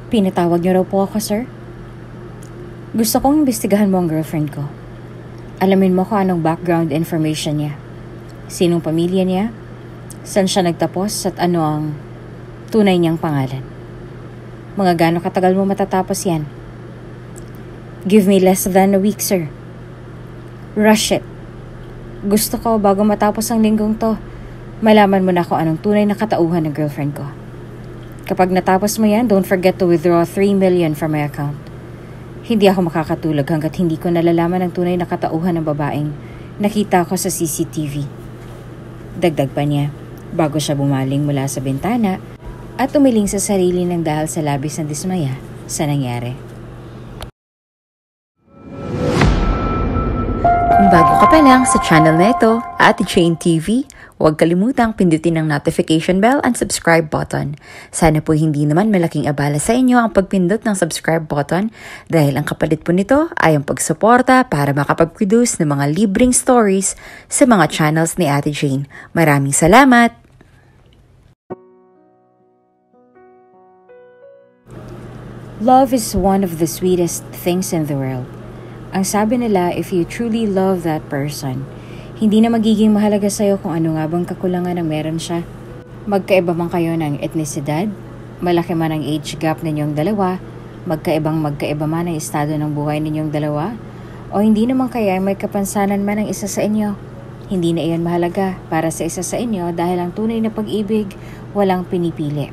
Pinatawag niyo raw po ako, sir? Gusto kong imbestigahan mo ang girlfriend ko. Alamin mo kung anong background information niya. Sinong pamilya niya? Saan siya nagtapos at ano ang tunay niyang pangalan? Mga gaano katagal mo matatapos yan? Give me less than a week, sir. Rush it. Gusto ko bago matapos ang linggong to, malaman mo na kung anong tunay na katauhan ng girlfriend ko. Kapag natapos mo yan, don't forget to withdraw 3 million from my account. Hindi ako makakatulog hanggat hindi ko nalalaman ang tunay na katauhan ng babaeng nakita ko sa CCTV. Dagdag pa niya, bago siya bumaling mula sa bintana at umiling sa sarili ng dahil sa labis ng dismaya sa nangyari. Kung bago ka pa lang sa channel na ito, Ate Jane TV, huwag kalimutang pindutin ang notification bell and subscribe button. Sana po hindi naman malaking abala sa inyo ang pagpindot ng subscribe button dahil ang kapalit po nito ay ang pagsuporta para makapag-produce ng mga libreng stories sa mga channels ni Ate Jane. Maraming salamat! Love is one of the sweetest things in the world. Ang sabi nila, if you truly love that person, hindi na magiging mahalaga sa'yo kung ano nga bang kakulangan ang meron siya. Magkaiba man kayo ng etnisidad, malaki man ang age gap ninyong dalawa, magkaiba man ang estado ng buhay ninyong dalawa, o hindi naman kaya may kapansanan man ang isa sa inyo. Hindi na iyon mahalaga para sa isa sa inyo dahil ang tunay na pag-ibig walang pinipili.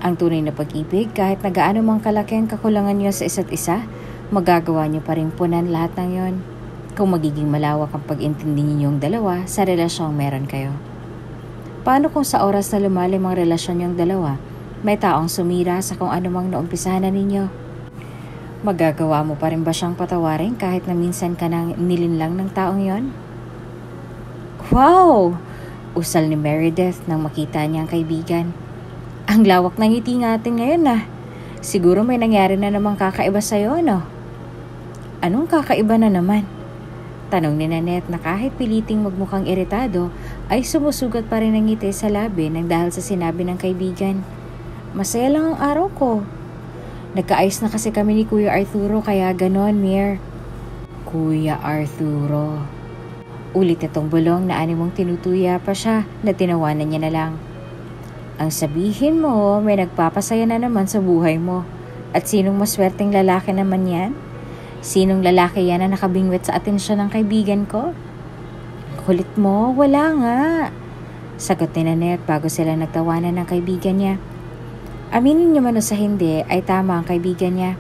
Ang tunay na pag-ibig, kahit na gaano mang kalaki ang kakulangan nyo sa isa't isa, magagawa nyo pa rin punan lahat ng yon kung magiging malawak ang pag-intindi ninyong dalawa sa relasyong meron kayo. Paano kung sa oras na lumalim ang relasyon nyong dalawa, may taong sumira sa kung anumang naumpisahan na ninyo? Magagawa mo pa rin ba siyang patawarin kahit na minsan ka nang nilinlang ng taong yon? Wow! Usal ni Meredith nang makita niyang kaibigan. Ang lawak ng ngiti natin ngayon Siguro may nangyari na namang kakaiba sa'yo, no? Anong kakaiba na naman? Tanong ni Nanette na kahit piliting magmukhang iritado, ay sumusugat pa rin ang ngiti sa labi nang dahil sa sinabi ng kaibigan. Masaya lang ang araw ko. Nagkaayos na kasi kami ni Kuya Arturo kaya ganon, Mir. Kuya Arturo. Ulit itong bulong na animong tinutuya pa siya na tinawanan niya na lang. Ang sabihin mo, may nagpapasaya na naman sa buhay mo. At sinong maswerteng lalaki naman yan? Sinong lalaki yan na nakabingwit sa atensyon ng kaibigan ko? Kulit mo, wala nga. Sagot ni Nanette bago sila nagtawanan ng kaibigan niya. Aminin niyo man o sa hindi, ay tama ang kaibigan niya.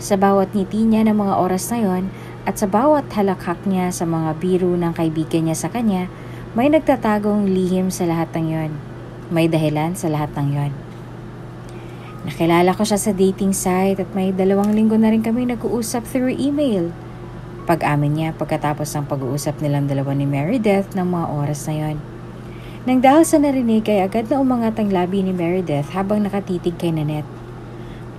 Sa bawat ngiti niya ng mga oras na yon, at sa bawat halakhak niya sa mga biro ng kaibigan niya sa kanya, may nagtatagong lihim sa lahat ng yon. May dahilan sa lahat ng yon. Nakilala ko siya sa dating site at may 2 linggo na rin kami nag-uusap through email. Pag-amin niya pagkatapos ng pag-uusap nilang dalawa ni Meredith ng mga oras na yon. Nang dahil sa narinig ay agad na umangat ang labi ni Meredith habang nakatitig kay Nanette.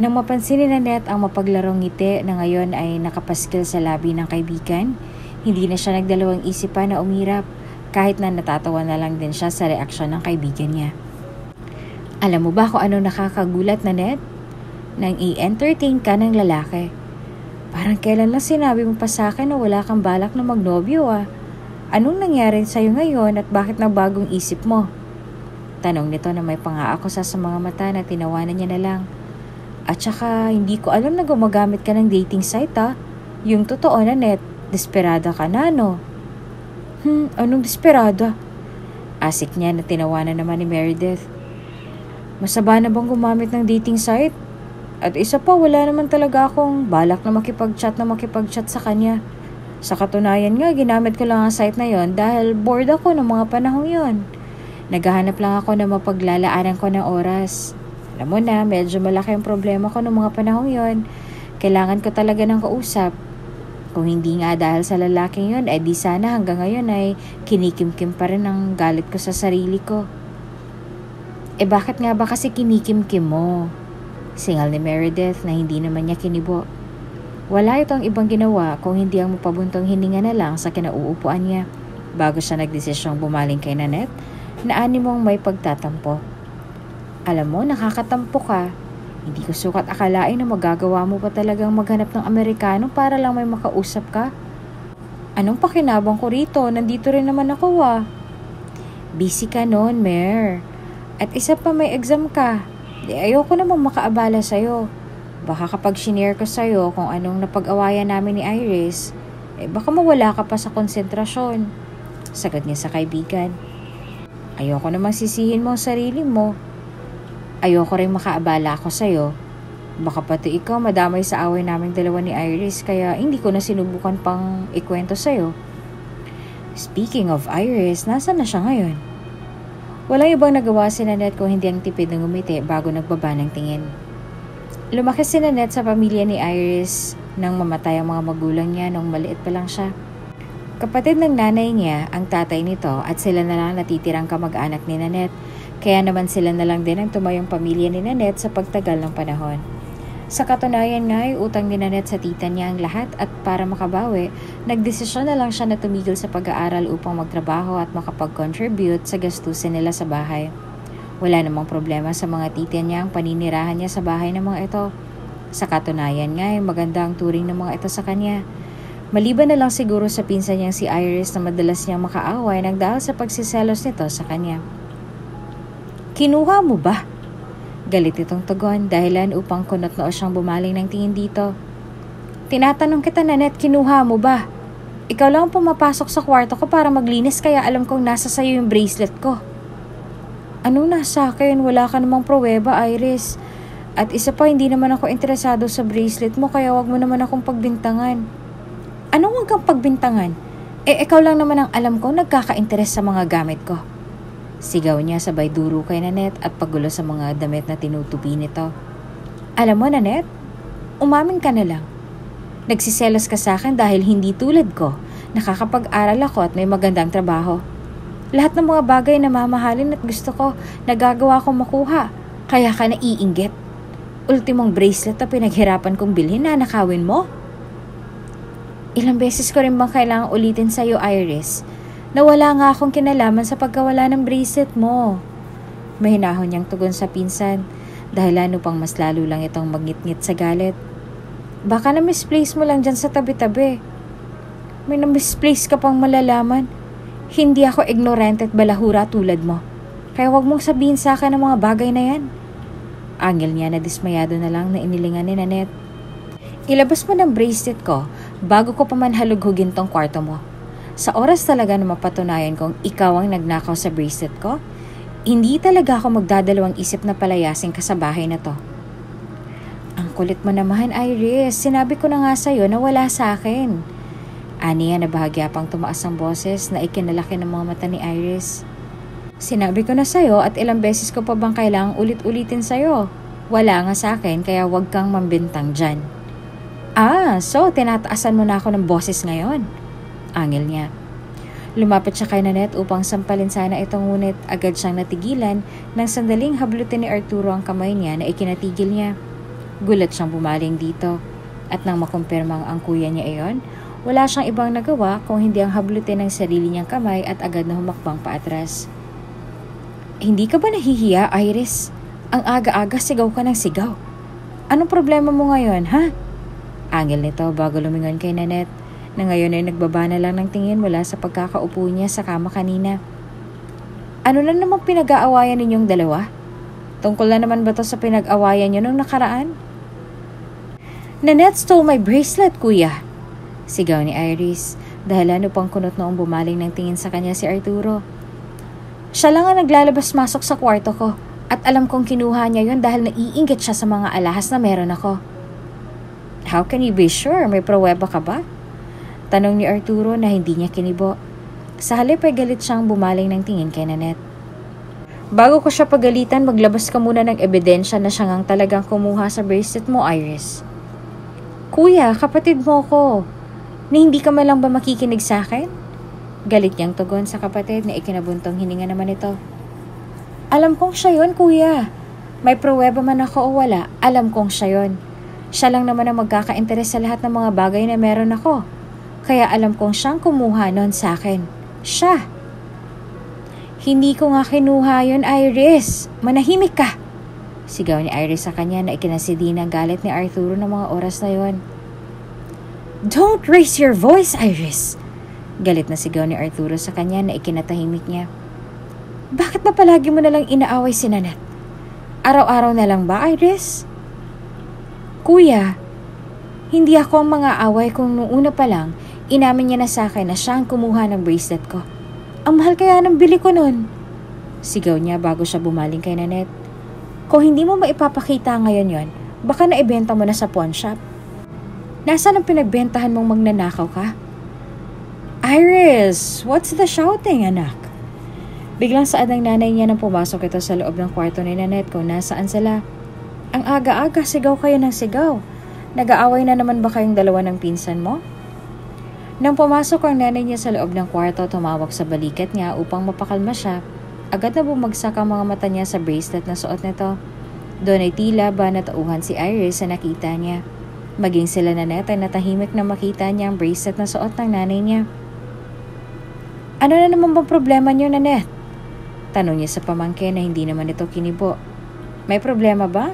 Nang mapansin ni Nanette ang mapaglarong ngiti na ngayon ay nakapaskil sa labi ng kaibigan, hindi na siya nagdalawang isip pa na umirap kahit na natatawa na lang din siya sa reaksyon ng kaibigan niya. Alam mo ba kung ano nakakagulat, Nanette? Nang i-entertain ka ng lalaki. Parang kailan lang sinabi mo pa sa akin na wala kang balak na magnobyo Anong nangyari sa'yo ngayon at bakit nagbagong isip mo? Tanong nito na may pangaako sa mga mata na tinawanan niya na lang. At saka hindi ko alam na gumagamit ka ng dating site Yung totoo, Nanette, desperada ka na, no? Anong desperada? Asik niya na tinawanan naman ni Meredith. Masaba na bang gumamit ng dating site? At isa pa, wala naman talaga akong balak na makipag-chat sa kanya. Sa katunayan nga, ginamit ko lang ang site na yon dahil bored ako ng mga panahong yon. Naghahanap lang ako na mapaglalaanan ko ng oras. Alam mo na, medyo malaki ang problema ko ng mga panahong yon. Kailangan ko talaga ng kausap. Kung hindi nga dahil sa lalaking yon, di sana hanggang ngayon ay kinikimkim pa rin ang galit ko sa sarili ko. Bakit nga ba kasi kinikimkim mo? Singal ni Meredith na hindi naman niya kinibo. Wala itong ibang ginawa kung hindi ang mapabuntong hininga na lang sa kinauupuan niya bago siya nagdesisyong bumaling kay Nanette na animong may pagtatampo. Alam mo, nakakatampo ka. Hindi ko sukat akalain na magagawa mo pa talagang maghanap ng Amerikano para lang may makausap ka. Anong pakinabang ko rito? Nandito rin naman ako Busy ka noon, Mer. At isa pa may exam ka. Di ayoko namang makaabala sa'yo. Baka kapag shinare ko sa'yo kung anong napag-awayan namin ni Iris, baka mawala ka pa sa konsentrasyon. Sagot niya sa kaibigan. Ayoko namang sisihin mo ang sarili mo. Ayoko rin makaabala ako sa'yo. Baka pati ikaw madamay sa away naming dalawa ni Iris kaya hindi ko na sinubukan pang ikwento sa'yo. Speaking of Iris, nasan na siya ngayon? Walang ibang nagawa si Nanette kung hindi ang tipid ng ngumiti bago nagbaba ng tingin. Lumaki si Nanette sa pamilya ni Iris nang mamatay ang mga magulang niya nung maliit pa lang siya. Kapatid ng nanay niya ang tatay nito at sila na lang natitirang kamag-anak ni Nanette. Kaya naman sila na lang din ang tumayong pamilya ni Nanette sa pagtagal ng panahon. Sa katunayan nga ay utang ni Nanette sa tita niya ang lahat at para makabawi, nagdesisyon na lang siya na tumigil sa pag-aaral upang magtrabaho at makapag-contribute sa gastusin nila sa bahay. Wala namang problema sa mga tita niya ang paninirahan niya sa bahay ng mga ito. Sa katunayan nga ay maganda ang turing ng mga ito sa kanya. Maliban na lang siguro sa pinsan niyang si Iris na madalas niyang makaaway nang dahil sa pagsiselos nito sa kanya. Kinuha mo ba? Galit itong tugon dahilan upang kunot noo siyang bumaling ng tingin dito. Tinatanong kita, Nanette, kinuha mo ba? Ikaw lang pumapasok sa kwarto ko para maglinis kaya alam kong nasa sayo yung bracelet ko. Anong nasa akin? Wala ka namang pruweba, Iris. At isa pa, hindi naman ako interesado sa bracelet mo kaya wag mo naman akong pagbintangan. Anong wag kang pagbintangan? Ikaw lang naman ang alam ko nagkaka-interes sa mga gamit ko. Sigaw niya sabay duro kay Nanette at paggulo sa mga damit na tinutupi nito. Alam mo, Nanette, umamin ka na lang. Nagsiselos ka sa akin dahil hindi tulad ko. Nakakapag-aral ako at may magandang trabaho. Lahat ng mga bagay na mamahalin at gusto ko, nagagawa kong makuha. Kaya ka naiinggit. Ultimong bracelet na pinaghirapan kong bilhin na nakawin mo. Ilang beses ko rin bang kailangang ulitin sa'yo, Iris, na wala nga akong kinalaman sa pagkawala ng bracelet mo. Mahinahon niyang tugon sa pinsan dahil lalo pang mas lalo lang itong magngit-ngit sa galit. Baka na-misplace mo lang dyan sa tabi-tabi. May na-misplace ka pang malalaman. Hindi ako ignorante at balahura tulad mo. Kaya wag mong sabihin sa akin ang mga bagay na yan. Angel niya na dismayado na lang na inilingan ni Nanette. Ilabas mo ng bracelet ko bago ko pa man halughugin tong kwarto mo. Sa oras talaga na mapatunayan kong ikaw ang nagnakaw sa bracelet ko, hindi talaga ako magdadalawang isip na palayasin ka sa bahay na to. Ang kulit mo naman, Iris. Sinabi ko na nga sa'yo na wala sa akin. Aniya na bahagya pang tumaas ang boses na ikinalaki ng mga mata ni Iris. Sinabi ko na sa'yo at ilang beses ko pa bang kailangang ulit-ulitin sa'yo. Wala nga sa akin kaya wag kang mambintang dyan. So tinataasan mo na ako ng boses ngayon. Angel niya. Lumapit siya kay Nanette upang sampalin sana ito ngunit agad siyang natigilan nang sandaling hablutin ni Arturo ang kamay niya na ikinatigil niya. Gulat siyang bumaling dito at nang makumpirmang ang kuya niya iyon, wala siyang ibang nagawa kung hindi ang hablutin ng sarili niyang kamay at agad na humakbang paatras. Hindi ka ba nahihiya, Iris? Ang aga-aga sigaw ka ng sigaw. Anong problema mo ngayon, ha? Angel nito bago lumingon kay Nanette na ngayon ay nagbaba na lang ng tingin mula sa pagkakaupo niya sa kama kanina. Ano na namang pinag-aawayan ninyong dalawa? Tungkol na naman ba to sa pinag-awayan niyo nung nakaraan? Nanette stole my bracelet, kuya. Sigaw ni Iris dahil ano pang kunot noong bumaling ng tingin sa kanya si Arturo. Siya lang ang naglalabas-masok sa kwarto ko at alam kong kinuha niya yon dahil naiinggit siya sa mga alahas na meron ako. How can you be sure? May pruweba ka ba? Tanong ni Arturo na hindi niya kinibo. Sa halip ay galit siyang bumaling ng tingin kay Nanette. Bago ko siya pagalitan, maglabas ka muna ng ebidensya na siya ngang talagang kumuha sa bracelet mo, Iris. Kuya, kapatid mo ko. Na hindi ka man lang ba makikinig sa akin? Galit niyang tugon sa kapatid na ikinabuntong hininga naman ito. Alam kong siya yun, kuya. May pruweba man ako o wala, alam kong siya yun. Siya lang naman ang magkaka-interes sa lahat ng mga bagay na meron ako. Kaya alam kong siyang kumuha nun sa akin. Siya. Hindi ko nga kinuha yun, Iris. Manahimik ka. Sigaw ni Iris sa kanya na ikinasidi ng galit ni Arturo ng mga oras na yon. Don't raise your voice, Iris! Galit na sigaw ni Arturo sa kanya na ikinatahimik niya. Bakit ba palagi mo nalang inaaway si Nanette? Araw-araw na lang ba, Iris? Kuya, hindi ako ang mga away kung noong una pa lang, inamin niya na sa akin na siya ang kumuha ng bracelet ko. Ang mahal kaya ng bili ko nun. Sigaw niya bago siya bumaling kay Nanette. Kung hindi mo maipapakita ngayon yon, baka naibenta mo na sa pawn shop. Nasaan ang pinagbentahan mong magnanakaw ka? Iris, what's the shouting, anak? Biglang saad ng nanay niya nang pumasok ito sa loob ng kwarto ni Nanette kung nasaan sila. Ang aga-aga, sigaw kayo ng sigaw. Nag-aaway na naman ba kayong dalawa ng pinsan mo? Nang pumasok ang nanay niya sa loob ng kwarto, tumawag sa balikat niya upang mapakalma siya. Agad na bumagsak ang mga mata niya sa bracelet na suot nito. Doon ay tila ba natauhan si Iris sa nakita niya. Maging sila Nanette ay natahimik na makita niya ang bracelet na suot ng nanay niya. Ano na naman bang problema niyo, Nanette? Tanong niya sa pamangkin na hindi naman ito kinibo. May problema ba?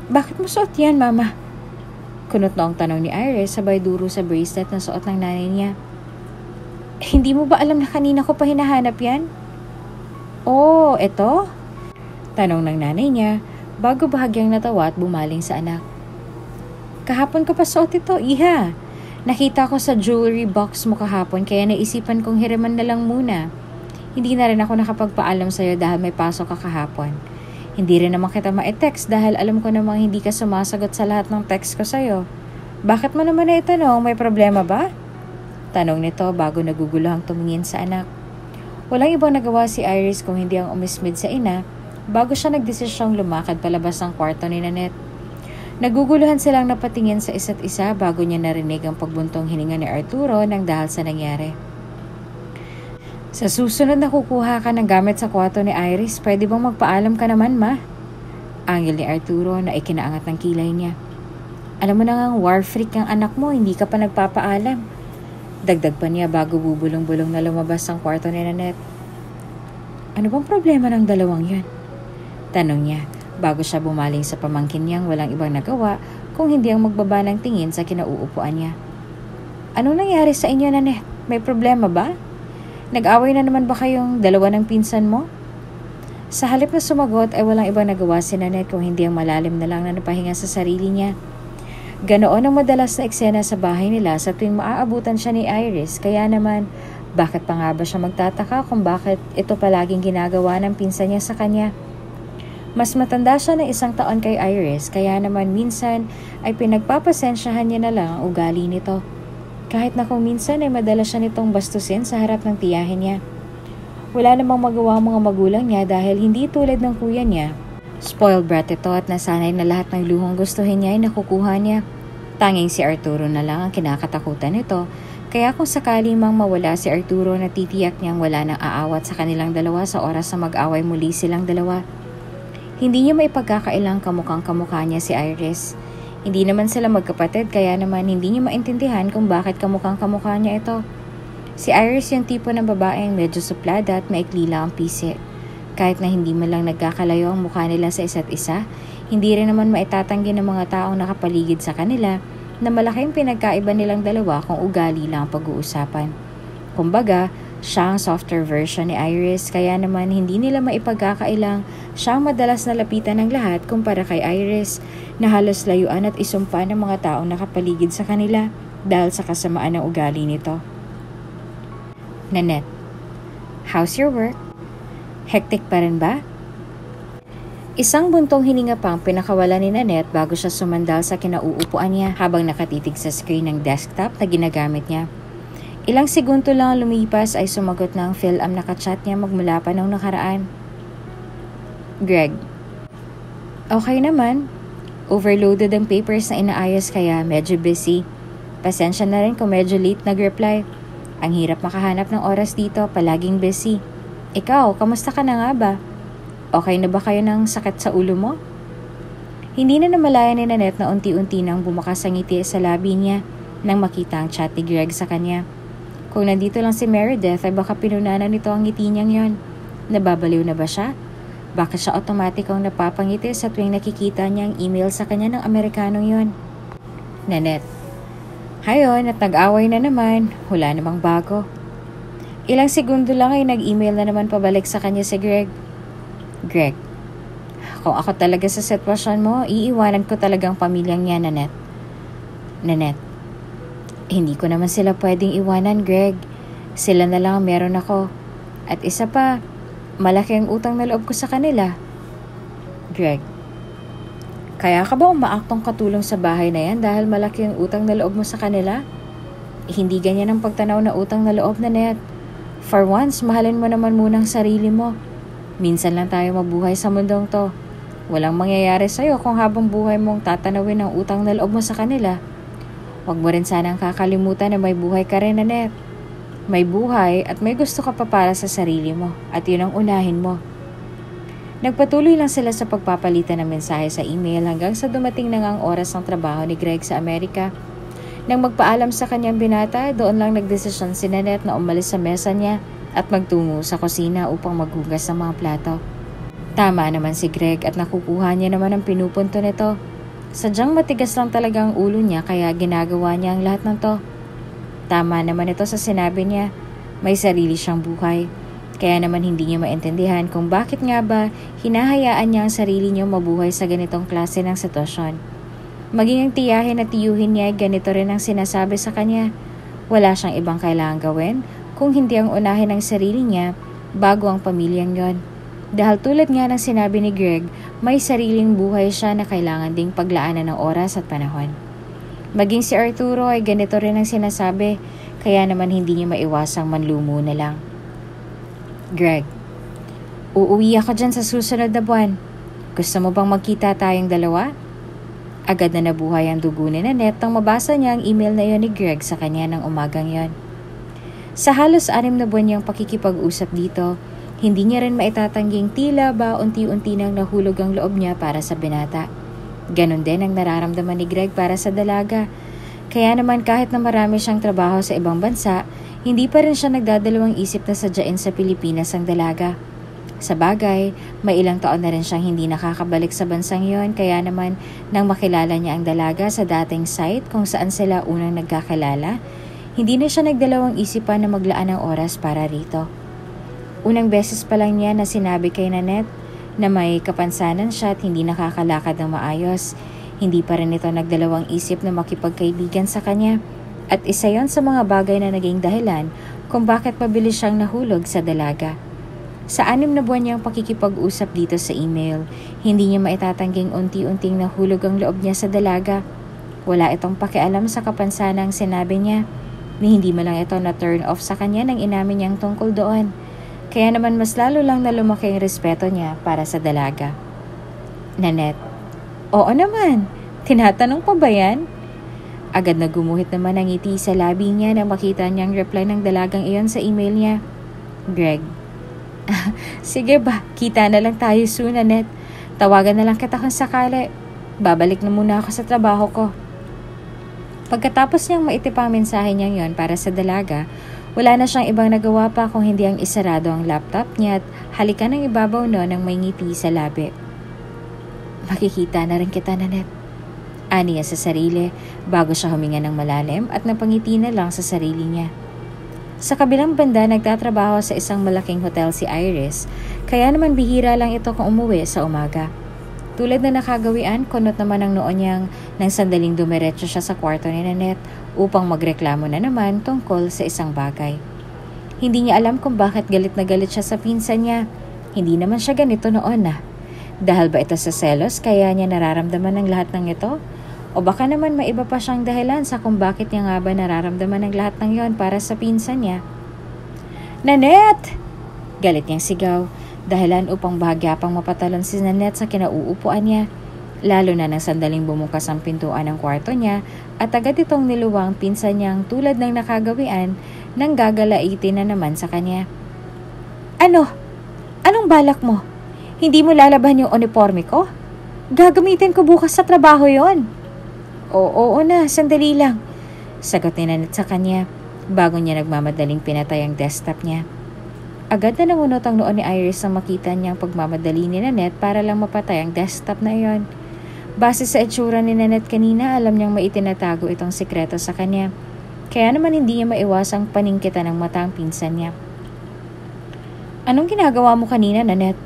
Bakit mo suot yan, Mama? Kunot na ang tanong ni Iris sabay duro sa bracelet na suot ng nanay niya. Hindi mo ba alam na kanina ko pa hinahanap yan? Oh, eto? Tanong ng nanay niya bago bahagyang natawa at bumaling sa anak. Kahapon ko pa suot ito, Iha. Nakita ko sa jewelry box mo kahapon kaya naisipan kong hiraman na lang muna. Hindi na rin ako nakapagpaalam sa'yo dahil may pasok ka kahapon. Hindi rin naman kita ma-text dahil alam ko namang hindi ka sumasagot sa lahat ng text ko sa'yo. Bakit mo naman na itanong? May problema ba? Tanong nito bago naguguluhang tumingin sa anak. Walang ibang nagawa si Iris kung hindi ang umismid sa ina bago siya nagdesisyong lumakad palabas ng kwarto ni Nanette. Naguguluhan silang napatingin sa isa't isa bago niya narinig ang pagbuntong hininga ni Arturo nang dahil sa nangyari. Sa susunod na kukuha ka ng gamit sa kwarto ni Iris, pwede bang magpaalam ka naman, Ma? Angil ni Arturo na ikinaangat ng kilay niya. Alam mo na ngang war freak ang anak mo, hindi ka pa nagpapaalam. Dagdag pa niya bago bubulong-bulong na lumabas ang kwarto ni Nanette. Ano bang problema ng dalawang yan? Tanong niya bago siya bumaling sa pamangkin niyang walang ibang nagawa kung hindi ang magbaba ng tingin sa kinauupuan niya. Ano nangyari sa inyo, Nanette? May problema ba? Nag-away na naman ba kayong dalawa ng pinsan mo? Sa halip na sumagot ay walang ibang nagawa si Nanette kung hindi ang malalim na lang na napahinga sa sarili niya. Ganoon ang madalas na eksena sa bahay nila sa tuwing maaabutan siya ni Iris, kaya naman bakit pa nga ba siya magtataka kung bakit ito palaging ginagawa ng pinsan niya sa kanya? Mas matanda siya ng 1 taon kay Iris, kaya naman minsan ay pinagpapasensyahan niya na lang ang ugali nito. Kahit na kung minsan ay madalas siya nitong bastusin sa harap ng tiyahin niya. Wala namang magawa mga magulang niya dahil hindi tulad ng kuya niya. Spoiled brat ito at nasanay na lahat ng luhong gustuhin niya ay nakukuha niya. Tanging si Arturo na lang ang kinakatakutan nito. Kaya kung sakali mang mawala si Arturo, natitiyak niyang wala nang aawat sa kanilang dalawa sa oras na mag-away muli silang dalawa. Hindi niya maipagkakailang kamukhang kamukha niya si Iris. Hindi naman sila magkapatid kaya naman hindi niya maintindihan kung bakit kamukhang kamukha niya ito. Si Iris yung tipo ng babaeng medyo suplada at maikli lang ang pisi. Kahit na hindi man lang nagkakalayo ang mukha nila sa isa't isa, hindi rin naman maitatanggi ng mga taong nakapaligid sa kanila na malaking pinagkaiba nilang dalawa kung ugali lang ang pag-uusapan. Kumbaga, siya ang softer version ni Iris kaya naman hindi nila maipagkakailang siya ang madalas na lapitan ng lahat kumpara kay Iris na halos layuan at isumpa ng mga taong nakapaligid sa kanila dahil sa kasamaan ng ugali nito. Nanette, how's your work? Hectic pa rin ba? Isang buntong hininga pang pinakawala ni Nanette bago siya sumandal sa kinauupuan niya habang nakatitig sa screen ng desktop na ginagamit niya. Ilang segundo lang lumipas ay sumagot na ang Phil-Am na kachat niya magmula pa nung nakaraan. Greg, okay naman. Overloaded ang papers na inaayos kaya medyo busy. Pasensya na rin kung medyo late nag-reply. Ang hirap makahanap ng oras dito, palaging busy. Ikaw, kamusta ka na nga ba? Okay na ba kayo ng sakit sa ulo mo? Hindi na namalaya ni Nanette na unti-unti nang bumakas ang ngiti sa labi niya nang makita ang chat ni Greg sa kanya. Kung nandito lang si Meredith ay baka pinunanan nito ang ngiti niyang yon. Nababaliw na ba siya? Bakit siya automatikong napapangiti sa tuwing nakikita niya ang email sa kanya ng Amerikanong yon? Nanette. Hayon at nag-away na naman, wala namang bago. Ilang segundo lang ay nag-email na naman pabalik sa kanya si Greg. Greg, kung ako talaga sa sitwasyon mo, iiwanan ko talagang pamilyang niya, Nanette. Nanette, hindi ko naman sila pwedeng iwanan, Greg. Sila na lang ang meron ako. At isa pa, malaki ang utang na loob ko sa kanila. Greg, kaya ka ba umaaktong katulong sa bahay na yan dahil malaki ang utang na loob mo sa kanila? Hindi ganyan ang pagtanaw na utang na loob, Nanette. For once, mahalin mo naman muna ang sarili mo. Minsan lang tayo mabuhay sa mundong to. Walang mangyayari sa'yo kung habang buhay mong tatanawin ang utang na loob mo sa kanila. Huwag mo rin sanang kakalimutan na may buhay ka rin, Nanette. May buhay at may gusto ka pa para sa sarili mo at yun ang unahin mo. Nagpatuloy lang sila sa pagpapalitan ng mensahe sa email hanggang sa dumating na ang oras ng trabaho ni Greg sa Amerika. Nang magpaalam sa kanyang binata, doon lang nagdesisyon si Nanette na umalis sa mesa niya at magtungo sa kusina upang maghugas ng mga plato. Tama naman si Greg at nakukuha niya naman ang pinupunto nito. Sadyang matigas lang talaga ang ulo niya kaya ginagawa niya ang lahat ng to. Tama naman ito sa sinabi niya, may sarili siyang buhay. Kaya naman hindi niya maintindihan kung bakit nga ba hinahayaan niya ang sarili niya mabuhay sa ganitong klase ng sitwasyon. Maging ang tiyahin at tiyuhin niya ay ganito rin ang sinasabi sa kanya. Wala siyang ibang kailangang gawin kung hindi ang unahin ang sarili niya bago ang pamilyang yon. Dahil tulad nga ng sinabi ni Greg, may sariling buhay siya na kailangan ding paglaanan ng oras at panahon. Maging si Arturo ay ganito rin ang sinasabi, kaya naman hindi niya maiwasang manlumo na lang. Greg, uuwi ako dyan sa susunod na buwan. Gusto mo bang magkita tayong dalawa? Agad na nabuhay ang dugo ni Nanette nang mabasa niya ang email na yon ni Greg sa kanya ng umagang yon. Sa halos 6 na buwan niyang pakikipag-usap dito, hindi niya rin maitatangging tila ba unti-unti nang nahulog ang loob niya para sa binata. Ganon din ang nararamdaman ni Greg para sa dalaga. Kaya naman kahit na marami siyang trabaho sa ibang bansa, hindi pa rin siya nagdadalawang isip na sadyain sa Pilipinas ang dalaga. Sa bagay, may ilang taon na rin siyang hindi nakakabalik sa bansang yon, kaya naman nang makilala niya ang dalaga sa dating site kung saan sila unang nagkakilala, hindi na siya nagdalawang isipan na maglaan ng oras para rito. Unang beses pa lang niya na sinabi kay Nanette na may kapansanan siya at hindi nakakalakad ng maayos. Hindi pa rin ito nagdalawang isip na makipagkaibigan sa kanya. At isa yon sa mga bagay na naging dahilan kung bakit mabilis siyang nahulog sa dalaga. Sa 6 na buwan niyang pakikipag-usap dito sa email, hindi niya maitatangging unti-unting nahulog ang loob niya sa dalaga. Wala itong pakialam sa kapansanang sinabi niya, ni hindi man lang ito na turn off sa kanya nang inamin niyang tungkol doon. Kaya naman mas lalo lang na lumaki ang respeto niya para sa dalaga. Nanette, oo naman, tinatanong pa ba yan? Agad na gumuhit naman ang ngiti sa labi niya nang makita niyang reply ng dalagang iyon sa email niya. Greg, sige ba, kita na lang tayo soon, Nanette. Tawagan na lang kita kung sakali. Babalik na muna ako sa trabaho ko. Pagkatapos niyang maitipang mensahe niyang yon para sa dalaga, wala na siyang ibang nagawa pa kung hindi ang isarado ang laptop niya at halikan ng ibabaw no ng may ngiti sa labi. Makikita na rin kita, Nanette. Aniya sa sarili bago siya huminga ng malalim at napangiti na lang sa sarili niya. Sa kabilang banda, nagtatrabaho sa isang malaking hotel si Iris, kaya naman bihira lang ito kung umuwi sa umaga. Tulad na nakagawian, kunot naman ang noon niyang nang sandaling dumiretso siya sa kwarto ni Nanette upang magreklamo na naman tungkol sa isang bagay. Hindi niya alam kung bakit galit na galit siya sa pinsan niya. Hindi naman siya ganito noon Dahil ba ito sa selos kaya niya nararamdaman ng lahat ng ito? O baka naman may iba pa siyang dahilan sa kung bakit niya nga ba nararamdaman ng lahat ng yon para sa pinsan niya. Nanette! Galit niyang sigaw, dahilan upang bahagya pang mapatalon si Nanette sa kinauupuan niya. Lalo na nang sandaling bumukas ang pintuan ng kwarto niya at agad itong niluwang pinsan niyang tulad ng nakagawian nang gagalaitin na naman sa kanya. Ano? Anong balak mo? Hindi mo lalaban yung uniforme ko? Gagamitin ko bukas sa trabaho yon. Oo na, sandali lang. Sagot ni Nanette sa kanya bago niya nagmamadaling pinatay ang desktop niya. Agad na nangunot ang noon ni Iris nang makita niyang pagmamadali ni Nanette para lang mapatay ang desktop na iyon. Base sa itsura ni Nanette kanina, alam niyang maitinatago itong sikreto sa kanya. Kaya naman hindi niya maiwasang paningkitan ng mata ang pinsan niya. "Anong ginagawa mo kanina, Nanette?"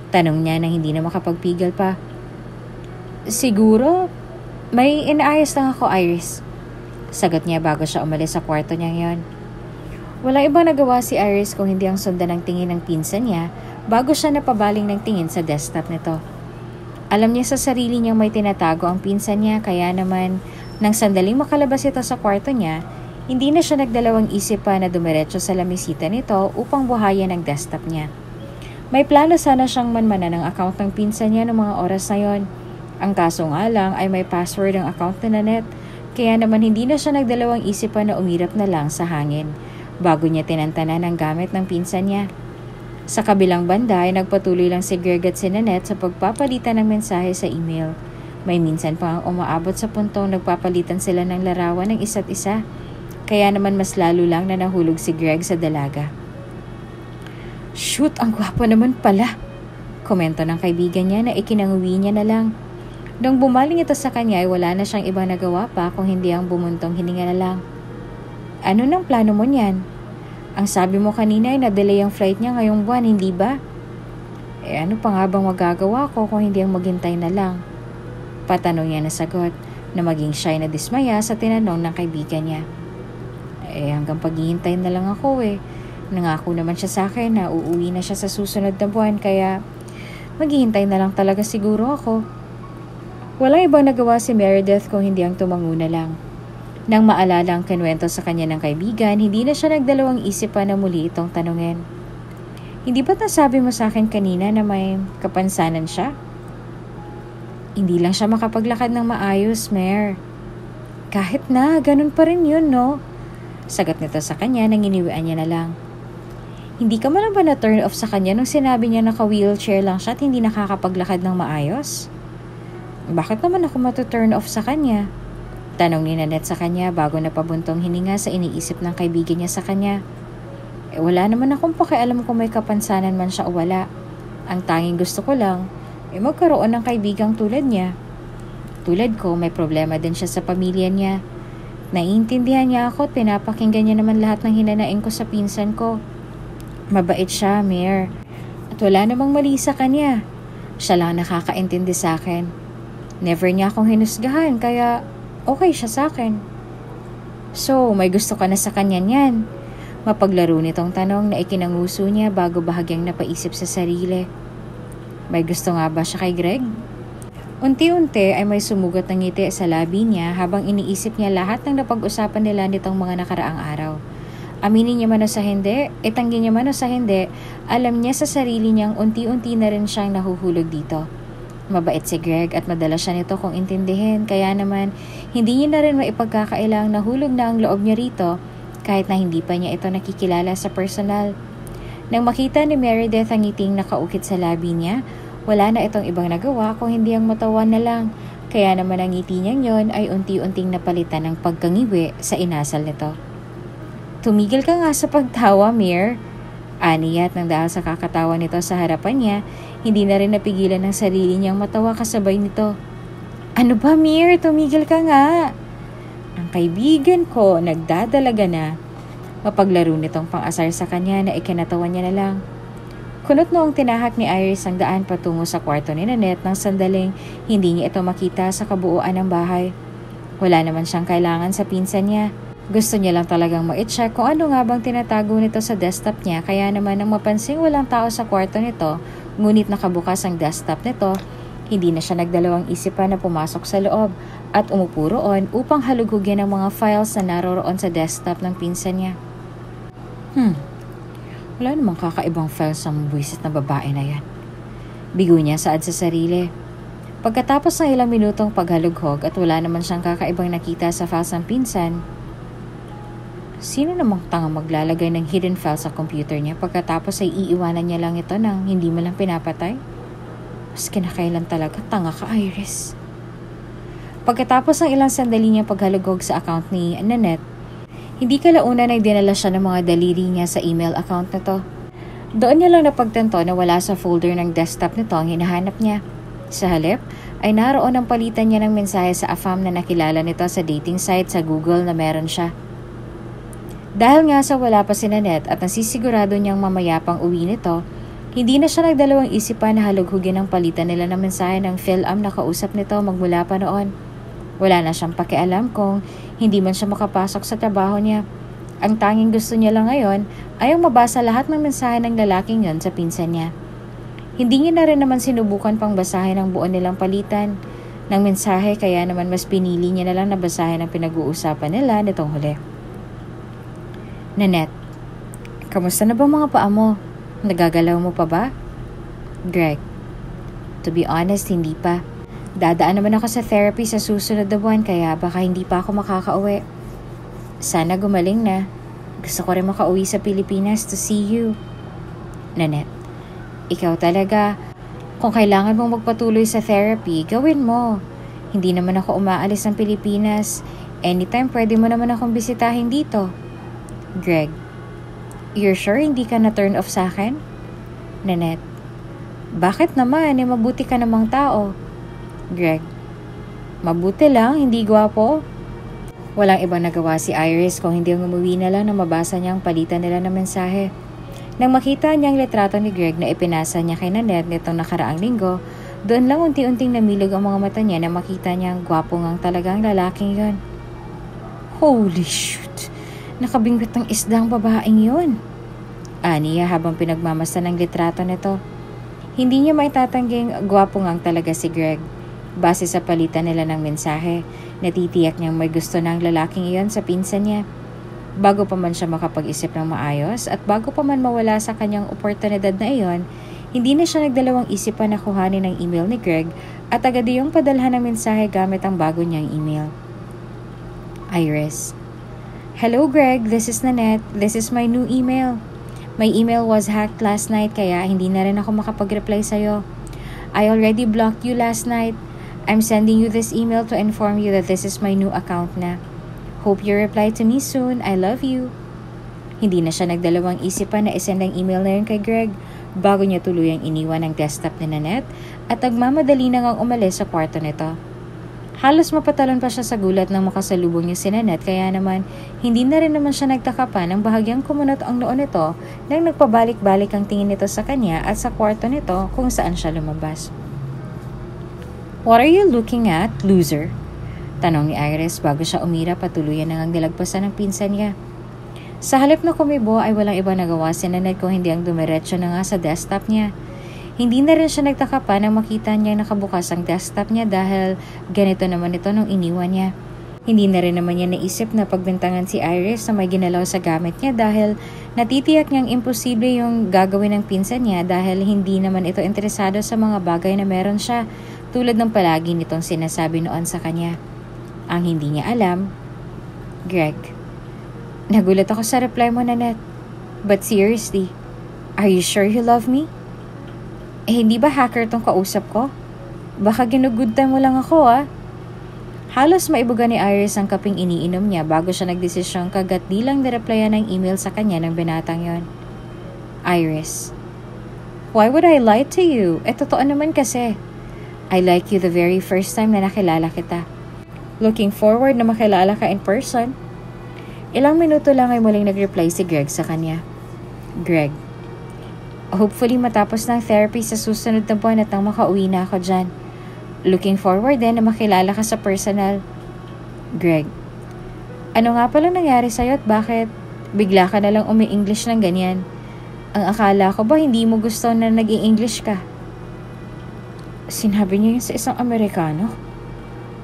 Tanong niya nang hindi na makapagpigil pa. "Siguro, may inaayos lang ako, Iris." Sagot niya bago siya umalis sa kwarto niya yon. Walang ibang nagawa si Iris kung hindi ang sundan ng tingin ng pinsan niya bago siya napabaling ng tingin sa desktop nito. Alam niya sa sarili niyang may tinatago ang pinsan niya, kaya naman nang sandaling makalabas ito sa kwarto niya, hindi na siya nagdalawang isip pa na dumiretso sa lamisita nito upang buhayan ang desktop niya. May plano sana siyang manmanan ng account ng pinsan niya ng mga oras na yon. Ang kaso nga lang ay may password ang account ni Nanette, kaya naman hindi na siya nagdalawang isip pa na umirap na lang sa hangin bago niya tinantanan ang gamit ng pinsan niya. Sa kabilang banda ay nagpatuloy lang si Greg at si Nanette sa pagpapalitan ng mensahe sa email. May minsan pa ang umaabot sa puntong nagpapalitan sila ng larawan ng isa't isa. Kaya naman mas lalo lang na nahulog si Greg sa dalaga. "Shoot, ang gwapo naman pala," komento ng kaibigan niya na ikinanguwi niya na lang. Nung bumaling ito sa kanya ay wala na siyang ibang nagawa pa kung hindi ang bumuntong hininga na lang. "Ano nang plano mo niyan? Ang sabi mo kanina ay na-delay ang flight niya ngayong buwan, hindi ba?" Ano pa nga bang magagawa ko kung hindi ang maghintay na lang?" Patanong niya na sagot na maging shy na dismaya sa tinanong ng kaibigan niya. Hanggang paghihintay na lang ako eh. Nangako naman siya sa akin na uuwi na siya sa susunod na buwan, kaya maghihintay na lang talaga siguro ako. Walang ibang nagawa si Meredith kung hindi ang tumango na lang. Nang maalala ang kinwento sa kanya ng kaibigan, hindi na siya nagdalawang isip pa na muli itong tanungin. "Hindi ba't nasabi mo sa akin kanina na may kapansanan siya?" "Hindi lang siya makapaglakad ng maayos, Mer." "Kahit na, ganun pa rin yun, no?" Sagot nito sa kanya nang iniwian niya na lang. "Hindi ka man ba na-turn off sa kanya nung sinabi niya naka-wheelchair lang siya at hindi nakakapaglakad ng maayos?" "Bakit naman ako matu-turn off sa kanya?" Tanong ni Nanette sa kanya bago napabuntong hininga sa iniisip ng kaibigan niya sa kanya. Wala naman akong pakialam kung may kapansanan man siya o wala. Ang tanging gusto ko lang, magkaroon ng kaibigang tulad niya. Tulad ko, may problema din siya sa pamilya niya. Naiintindihan niya ako at pinapakinggan niya naman lahat ng hinanaing ko sa pinsan ko. Mabait siya, Mer. At wala namang mali sa kanya. Siya lang nakakaintindi sa akin. Never niya akong hinusgahan, kaya okay siya sa akin." "So, may gusto ka na sa kanya niyan?" Mapaglaro nitong tanong na ikinanguso niya bago bahagyang napaisip sa sarili. May gusto nga ba siya kay Greg? Unti-unti ay may sumugot ng ngiti sa labi niya habang iniisip niya lahat ng napag-usapan nila nitong mga nakaraang araw. Aminin niya man o sa hindi, itanggi niya man o sa hindi, alam niya sa sarili niyang unti-unti na rin siyang nahuhulog dito. Mabait si Greg at madala siya nito kung intindihin, kaya naman hindi niya na rin maipagkakailang nahulog na ang loob niya rito kahit na hindi pa niya ito nakikilala sa personal. Nang makita ni Meredith ang ngiting nakaukit sa labi niya, wala na itong ibang nagawa kung hindi ang matawa na lang, kaya naman ang ngiti niyang yon ay unti-unting napalitan ng pagkangiwi sa inasal nito. "Tumigil ka nga sa pagtawa, Mir." Aniya at nang dahil sa kakatawa nito sa harapan niya, hindi na rin napigilan ng sarili niyang matawa kasabay nito. "Ano ba, Mir? Tumigil ka nga." Ang kaibigan ko, nagdadalaga na. Mapaglaro nitong pang-asar sa kanya na ikinatawa niya na lang. Kunot noong tinahak ni Iris ang daan patungo sa kwarto ni Nanette nang sandaling hindi niya ito makita sa kabuuan ng bahay. Wala naman siyang kailangan sa pinsan niya. Gusto niya lang talagang ma-check kung ano nga bang tinatago nito sa desktop niya, kaya naman nang mapansing walang tao sa kwarto nito, ngunit nakabukas ang desktop nito, hindi na siya nagdalawang isip pa na pumasok sa loob at umupo roon upang halugugin ang mga files na naroroon sa desktop ng pinsan niya. Wala namang kakaibang files sa buwisit na babae na yan. Bigo niya saad sa sarili. Pagkatapos ng ilang minutong paghalughog at wala naman siyang kakaibang nakita sa files ng pinsan, sino namang tanga maglalagay ng hidden file sa computer niya pagkatapos ay iiwanan niya lang ito nang hindi mo lang pinapatay? Mas kinakailan talaga, tanga ka, Iris. Pagkatapos ng ilang sandali niyang paghalugog sa account ni Nanette, hindi kalaunan ay dinala siya ng mga daliri niya sa email account na to. Doon niya lang napagtanto na wala sa folder ng desktop nito ang hinahanap niya. Sa halip, ay naroon ang palitan niya ng mensahe sa AFAM na nakilala nito sa dating site sa Google na meron siya. Dahil nga sa wala pa si Nanette at nasisigurado niyang mamaya pang uwi nito, hindi na siya nagdalawang isipan na halughugin ang palitan nila ng mensahe ng PhilAm na kausap nito magmula pa noon. Wala na siyang pakialam kung hindi man siya makapasok sa trabaho niya. Ang tanging gusto niya lang ngayon ay ang mabasa lahat ng mensahe ng lalaking yon sa pinsan niya. Hindi niya na rin naman sinubukan pang basahin ang buo nilang palitan ng mensahe, kaya naman mas pinili niya na lang na basahin ang pinag-uusapan nila nitong huli. Nanette, kamusta na ba mga paa mo? Nagagalaw mo pa ba? Greg, to be honest, hindi pa. Dadaan naman ako sa therapy sa susunod na buwan, kaya baka hindi pa ako makakauwi. Sana gumaling na. Gusto ko rin makauwi sa Pilipinas to see you. Nanette, ikaw talaga. Kung kailangan mong magpatuloy sa therapy, gawin mo. Hindi naman ako umaalis ng Pilipinas. Anytime pwede mo naman akong bisitahin dito. Greg, you're sure hindi ka na turn off sa akin? Nanette, bakit naman? Mabuti ka namang tao. Greg, mabuti lang, hindi gwapo. Walang ibang nagawa si Iris kung hindi ang umuwi na lang na mabasa niya ang palitan nila ng mensahe. Nang makita niya ang litrato ni Greg na ipinasa niya kay Nanette nitong nakaraang linggo, doon lang unti-unting namilog ang mga mata niya na makita niya ang gwapo ngang talagang lalaking yon. Holy shoot! Nakabingwit ng isda ang babaeng yun. Aniya habang pinagmamasdan ng litrato nito. Hindi niya maitatangging gwapo ngang talaga si Greg. Base sa palitan nila ng mensahe, natitiyak niyang may gusto na ang lalaking iyon sa pinsan niya. Bago pa man siya makapag-isip ng maayos at bago pa man mawala sa kanyang oportunidad na iyon, hindi na siya nagdalawang isipan na kuhanin ang email ni Greg at agad iyong padalhan ng mensahe gamit ang bago niyang email. Iris, hello Greg, this is Nanette. This is my new email. My email was hacked last night kaya hindi na rin ako makapag-reply sa'yo. I already blocked you last night. I'm sending you this email to inform you that this is my new account na. Hope you reply to me soon. I love you. Hindi na siya nagdalawang isipan na isend ang email na yun kay Greg bago niya tuluyang iniwan ang desktop ni Nanette at nagmamadali na ngang umalis sa kwarto nito. Halos mapatalon pa siya sa gulat nang makasalubong niya si Nanette, kaya naman hindi na rin naman siya nagtaka pa nang bahagyang kumunot ang noo nito nang nagpabalik-balik ang tingin nito sa kanya at sa kwarto nito kung saan siya lumabas. What are you looking at, loser? Tanong ni Iris bago siya umira patuluyan nang nilagpasan ng pinsan niya. Sa halip na kumibo ay walang iba nagawa si Nanette kung hindi ang dumiretso na nga sa desktop niya. Hindi na rin siya nagtaka pa nang makita niya nakabukas ang desktop niya dahil ganito naman ito nung iniwan niya. Hindi na rin naman niya naisip na pagbintangan si Iris na may ginalaw sa gamit niya dahil natitiyak niyang imposible yung gagawin ng pinsan niya dahil hindi naman ito interesado sa mga bagay na meron siya tulad ng palagi nitong sinasabi noon sa kanya. Ang hindi niya alam, Greg, nagulat ako sa reply mo, Nanette. But seriously, are you sure you love me? Hindi ba hacker tong kausap ko? Baka ginugood time mo lang ako, ah. Halos maibuga ni Iris ang kaping iniinom niya bago siya nagdesisyong kagat di lang nireplyan ng email sa kanya ng binatang yon. Iris, why would I lie to you? Totoo naman kasi. I like you the very first time na nakilala kita. Looking forward na makilala ka in person. Ilang minuto lang ay muling nag-reply si Greg sa kanya. Greg, hopefully matapos ng therapy sa susunod na buwan at nang makauwi na ako dyan. Looking forward din na makilala ka sa personal. Greg, ano nga pala nangyari sa'yo at bakit bigla ka na lang umi-English ng ganyan? Ang akala ko ba hindi mo gusto na nag-i-English ka? Sinabi niya yun sa isang Amerikano?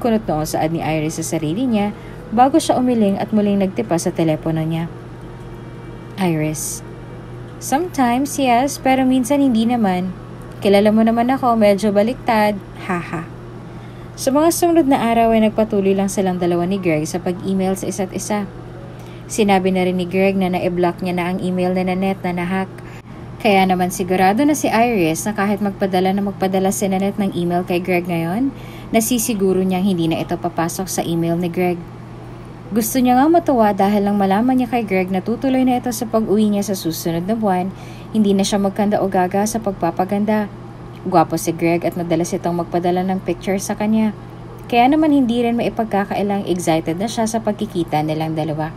Kunot noon saad ni Iris sa sarili niya bago siya umiling at muling nagtipa sa telepono niya. Iris, sometimes yes, pero minsan hindi naman. Kilala mo naman ako, medyo baliktad. Haha. Sa mga sumunod na araw ay nagpatuloy lang silang dalawa ni Greg sa pag-email sa isa't isa. Sinabi na rin ni Greg na na-block niya na ang email ni Nanette na nahack. Kaya naman sigurado na si Iris na kahit magpadala si Nanette ng email kay Greg ngayon, nasisiguro niyang hindi na ito papasok sa email ni Greg. Gusto niya nga matuwa dahil nang malaman niya kay Greg na tutuloy na ito sa pag-uwi niya sa susunod na buwan, Hindi na siya magkanda o gaga sa pagpapaganda. Gwapo si Greg at madalas itong magpadala ng picture sa kanya. Kaya naman hindi rin maipagkakailang excited na siya sa pagkikita nilang dalawa.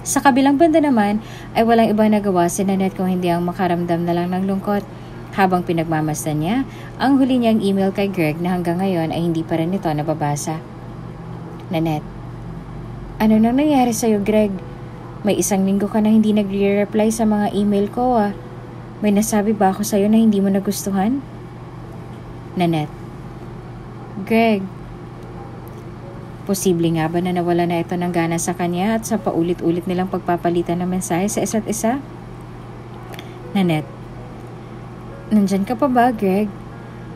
Sa kabilang banda naman ay walang ibang nagawa si Nanette kung hindi ang makaramdam na lang ng lungkot. Habang pinagmamasdan niya, ang huli niyang email kay Greg na hanggang ngayon ay hindi pa rin ito nababasa. Nanette, ano nang nangyari sa'yo, Greg? May 1 linggo ka na hindi nagre-reply sa mga email ko May nasabi ba ako sa'yo na hindi mo nagustuhan? Nanette, Greg, posible nga ba na nawala na ito ng gana sa kanya at sa paulit-ulit nilang pagpapalitan ng mensahe sa isa't isa? Nanette, nandyan ka pa ba, Greg?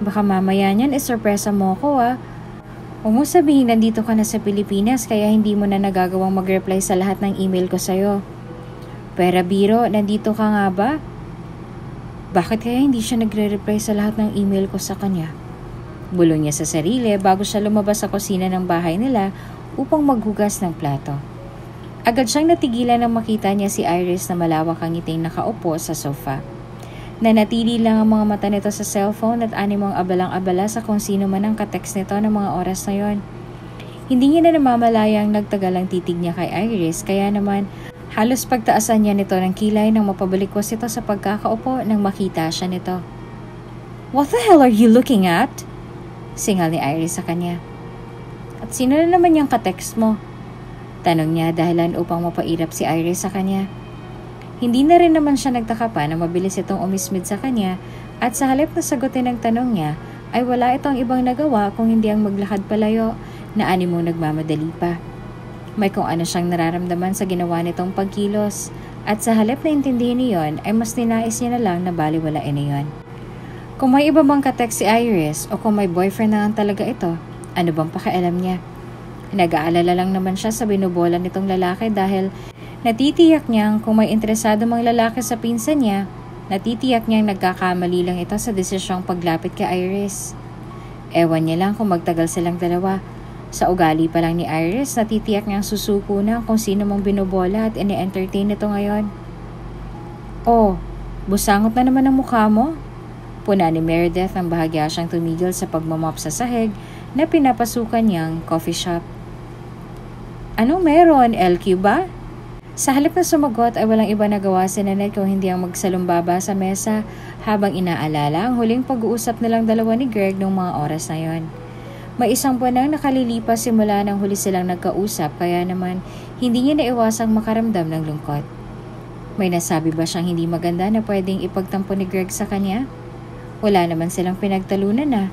Baka mamaya niyan isorpresa mo ko Huwag mo sabihin nandito ka na sa Pilipinas kaya hindi mo na nagagawang mag-reply sa lahat ng email ko sa'yo. Pero biro, nandito ka nga ba? Bakit kaya hindi siya nagre-reply sa lahat ng email ko sa kanya? Bulong niya sa sarili bago siya lumabas sa kusina ng bahay nila upang maghugas ng plato. Agad siyang natigilan nang makita niya si Iris na malawak ang ngiting nakaupo sa sofa. Nanatili lang ang mga mata nito sa cellphone at animong abalang-abala sa kung sino man ang katext nito ng mga oras na yon. Hindi niya na namamalayang nagtagal ang titig niya kay Iris kaya naman halos pagtaasan niya nito ng kilay nang mapabalikwas ito sa pagkakaupo nang makita siya nito. "What the hell are you looking at?" Singal ni Iris sa kanya. "At sino na naman yung katext mo?" Tanong niya dahilan upang mapairap si Iris sa kanya. Hindi na rin naman siya nagtaka pa na mabilis itong umismid sa kanya at sa halip na sagutin ang tanong niya ay wala itong ibang nagawa kung hindi ang maglakad palayo na animong nagmamadali pa. May kung ano siyang nararamdaman sa ginawa nitong pagkilos at sa halip na intindihin niyon ay mas ninais niya na lang na baliwalain niyon. Kung may iba bang katext si Iris o kung may boyfriend na lang talaga ito, ano bang pakialam niya? Nag-aalala lang naman siya sa binubola nitong lalaki dahil natitiyak niyang kung may interesado mang lalaki sa pinsan niya, natitiyak niyang nagkakamali lang ito sa desisyong paglapit kay Iris. Ewan niya lang kung magtagal silang dalawa. Sa ugali pa lang ni Iris, natitiyak niyang susuko na kung sino mong binubola at ini-entertain ito ngayon. "Oh, busangot na naman ang mukha mo?" Puna ni Meredith nang bahagya siyang tumigil sa pagmamop sa sahig na pinapasukan niyang coffee shop. "Anong meron, LQ ba?" Sa halip na sumagot ay walang iba nagawa si Nanette kung hindi ang magsalumbaba sa mesa habang inaalala ang huling pag-uusap nilang dalawa ni Greg noong mga oras na yon. May 1 buwan nang nakalilipas simula nang huli silang nagkausap kaya naman hindi niya naiwasang makaramdam ng lungkot. May nasabi ba siyang hindi maganda na pwedeng ipagtampo ni Greg sa kanya? Wala naman silang pinagtalunan na.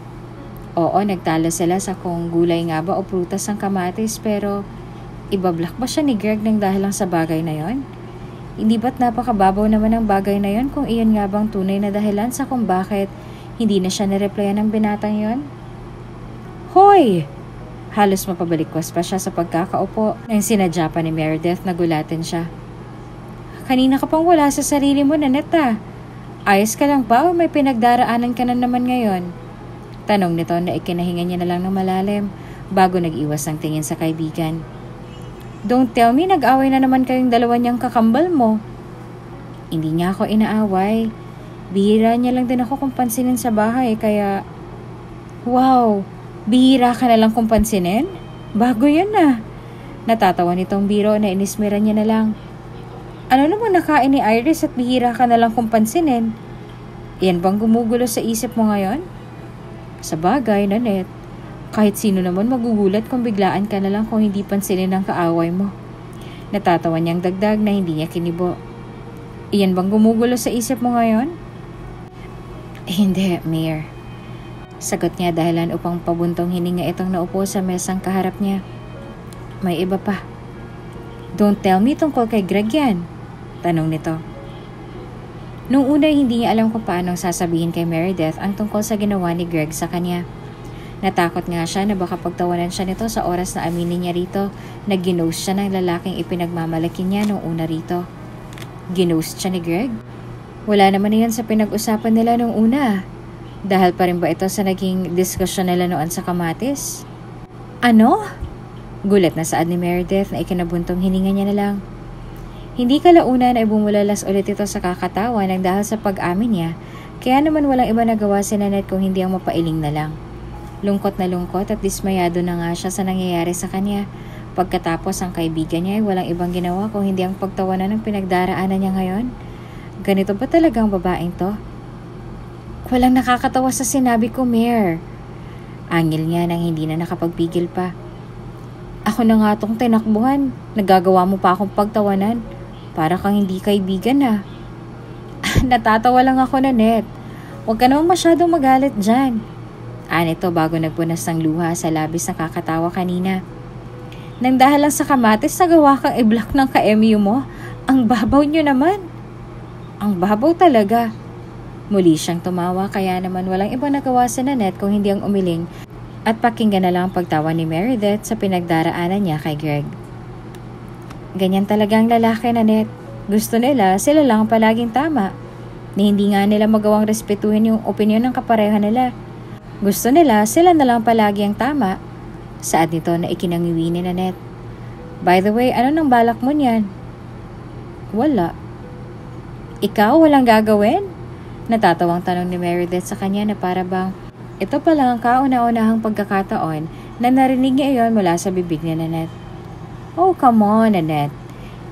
Oo, nagtalo sila sa kung gulay nga ba o prutas ang kamatis pero ibablock ba siya ni Greg ng dahil lang sa bagay na yon? Hindi ba't napakababaw naman ang bagay na yon kung iyon nga bang tunay na dahilan sa kung bakit hindi na siya nareplyan ng binatang yon? "Hoy!" Halos mapabalikwas pa siya sa pagkakaupo nang sinadya pa ni Meredith na gulatin siya. "Kanina ka pang wala sa sarili mo, Nanette. Ayos ka lang ba o may pinagdaraanan ka na naman ngayon?" Tanong nito na ikinahinga niya na lang ng malalim bago nag-iwas ang tingin sa kaibigan. "Don't tell me nag-away na naman kayong dalawa niyang kakambal mo." "Hindi niya ako inaaway. Bihira niya lang din ako kung pansinin sa bahay kaya..." "Wow! Bihira ka na lang kung pansinin? Bago yun Natatawa nitong biro na inismeran niya na lang. "Ano namang nakain ni Iris at bihira ka na lang kung pansinin? Yan bang gumugulo sa isip mo ngayon?" "Sa bagay, Nanette. Kahit sino naman magugulat kung biglaan ka na lang kung hindi pansinin ang kaaway mo." Natatawa niyang dagdag na hindi niya kinibo. "Iyan bang gumugulo sa isip mo ngayon?" "Hindi, Mir." Sagot niya dahilan upang pabuntong hininga itong naupo sa mesang kaharap niya. "May iba pa." "Don't tell me tungkol kay Greg yan?" Tanong nito. Nung una hindi niya alam kung paano sasabihin kay Meredith ang tungkol sa ginawa ni Greg sa kanya. Natakot nga siya na baka pagtawanan siya nito sa oras na aminin niya rito na ginost siya ng lalaking ipinagmamalaki niya nung una rito. Ginost siya ni Greg? Wala naman na yan sa pinag-usapan nila nung una. Dahil pa rin ba ito sa naging diskusyon nila noon sa kamatis? "Ano?" Gulat na saad ni Meredith na ikinabuntong hininga niya na lang. Hindi kalaunan ay bumulalas ulit ito sa kakatawa nang dahil sa pag-amin niya, kaya naman walang iba nagawa si Nanette kung hindi ang mapailing na lang. Lungkot na lungkot at dismayado na nga siya sa nangyayari sa kanya. Pagkatapos ang kaibigan niya ay walang ibang ginawa kung hindi ang pagtawanan ng pinagdaraanan niya ngayon. Ganito ba talagang babaeng to? Walang nakakatawa sa sinabi ko, Mare. Angil niya nang hindi na nakapagpigil pa. Ako na nga tong tinakbuhan. Nagagawa mo pa akong pagtawanan. Para kang hindi kaibigan na. Natatawa lang ako, Nanette. Huwag ka namang masyadong magalit dyan. Anito bago nagpunas ng luha sa labis na kakatawa kanina. Nang dahil lang sa kamatis nagawa kang i-block ng ka-MU mo, ang babaw nyo naman. Ang babaw talaga. Muli siyang tumawa kaya naman walang ibang nagawa si Nanette kung hindi ang umiling at pakinggan na lang ang pagtawa ni Meredith sa pinagdaraanan niya kay Greg. Ganyan talaga ang lalaki, Nanette. Gusto nila, sila lang palaging tama. Ni hindi nga nila magawang respetuhin yung opinyon ng kapareha nila. Gusto nila, sila na lang palagi ang tama. Saad nito na ikinangiwi ni Nanette. By the way, ano nang balak mo niyan? Wala. Ikaw walang gagawin? Natatawang tanong ni Meredith sa kanya na para bang ito pa lang ang kauna-unahang pagkakataon na narinig niya iyon mula sa bibig ni Nanette. Oh, come on, Nanette.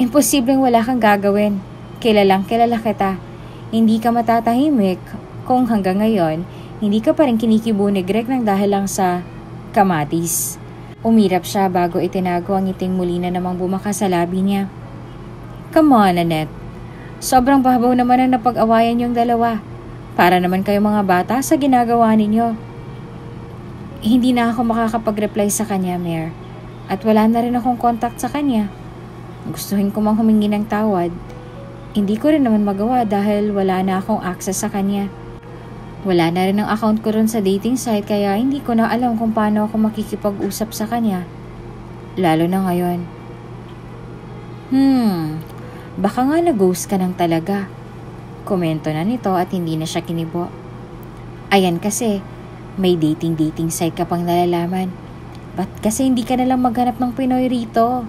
Imposibleng wala kang gagawin. Kilalang kilala kita. Hindi ka matatahimik kung hanggang ngayon, hindi ka pa rin kinikibo ni Greg ng dahil lang sa kamatis. Umirap siya bago itinago ang ngiting muli na namang bumakas sa labi niya. Come on, Nanette. Sobrang babaw naman ang napag-awayan yung dalawa. Para naman kayo mga bata sa ginagawa ninyo. Hindi na ako makakapag-reply sa kanya, Mare. At wala na rin akong contact sa kanya. Gustuhin ko mang humingi ng tawad. Hindi ko rin naman magawa dahil wala na akong access sa kanya. Wala na rin ang account ko ron sa dating site kaya hindi ko na alam kung paano ako makikipag-usap sa kanya. Lalo na ngayon. Baka nga na-ghost ka nang talaga. Komento na nito at hindi na siya kinibo. Ayan kasi, may dating site ka pang nalalaman. Ba't kasi hindi ka nalang maghanap ng Pinoy rito?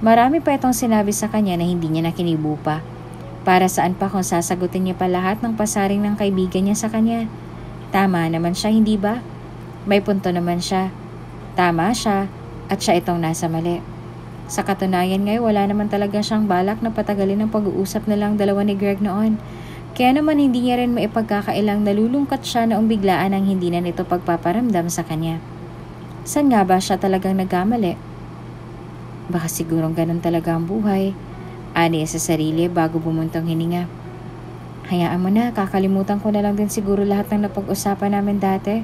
Marami pa itong sinabi sa kanya na hindi niya nakinibo pa. Para saan pa kung sasagutin niya pa lahat ng pasaring ng kaibigan niya sa kanya? Tama naman siya, hindi ba? May punto naman siya. Tama siya at siya itong nasa mali. Sa katunayan ngayon, wala naman talaga siyang balak na patagalin ang pag-uusap na lang dalawa ni Greg noon. Kaya naman hindi niya rin maipagkakailang nalulungkot siya noong biglaan ang hindi na nito pagpaparamdam sa kanya. Saan nga ba siya talagang nagkamali? Baka sigurong ganun talaga ang buhay. Ani sa sarili bago bumuntong hininga. Hayaan mo na, kakalimutan ko na lang din siguro lahat ng napag-usapan namin dati.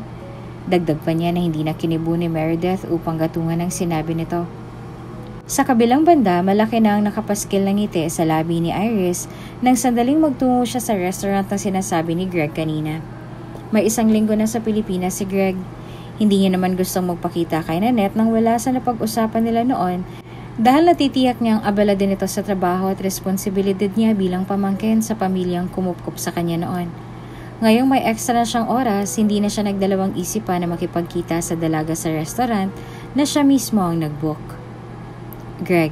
Dagdag pa niya na hindi na kinibo ni Meredith upang gatungan ang sinabi nito. Sa kabilang banda, malaki na ang nakapaskil ng ngiti sa labi ni Iris nang sandaling magtungo siya sa restaurant na sinasabi ni Greg kanina. May 1 linggo na sa Pilipinas si Greg. Hindi niya naman gustong magpakita kay Nanette nang wala sa napag-usapan nila noon dahil natitiyak niyang abala din ito sa trabaho at responsibilidad niya bilang pamangkin sa pamilyang kumupkup sa kanya noon. Ngayong may extra na siyang oras, hindi na siya nagdalawang isip pa na makipagkita sa dalaga sa restaurant na siya mismo ang nag-book. Greg,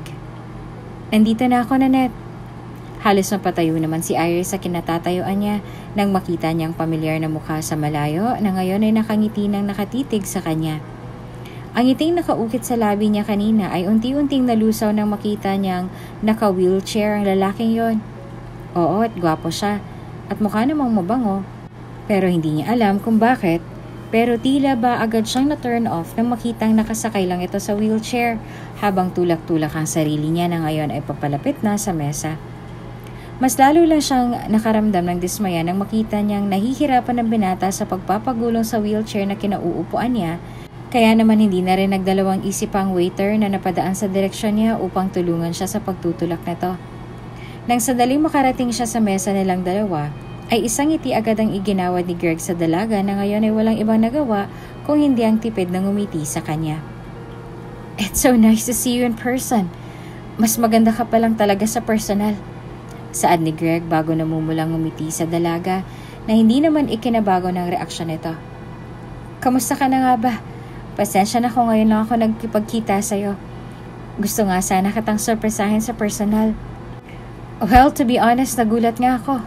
andito na ako, Nanette. Halos mapatayo naman si Iris sa kinatatayuan niya nang makita niyang pamilyar na mukha sa malayo na ngayon ay nakangiti ng nakatitig sa kanya. Ang ngiting nakaukit sa labi niya kanina ay unti-unting nalusaw nang makita niyang naka-wheelchair ang lalaking yon. Oo, at gwapo siya at mukha namang mabango. Pero hindi niya alam kung bakit. Pero tila ba agad siyang na-turn off nang makitang nakasakay lang ito sa wheelchair habang tulak-tulak ang sarili niya na ngayon ay papalapit na sa mesa. Mas lalo lang siyang nakaramdam ng dismaya nang makita niyang nahihirapan ng binata sa pagpapagulong sa wheelchair na kinauupuan niya, kaya naman hindi na rin nagdalawang isip ang waiter na napadaan sa direksyon niya upang tulungan siya sa pagtutulak nito. Nang sandaling makarating siya sa mesa nilang dalawa, ay isang ngiti agad ang iginawad ni Greg sa dalaga na ngayon ay walang ibang nagawa kung hindi ang tipid na ngumiti sa kanya. It's so nice to see you in person. Mas maganda ka pa lang talaga sa personal. Saad ni Greg bago namumulang ngumiti sa dalaga na hindi naman ikinabago ng reaksyon nito. Kamusta ka na nga ba? Pasensya na kung ngayon lang ako nagkipagkita sa'yo. Gusto nga sana kitang sorpresahin sa personal. Well, to be honest, nagulat nga ako.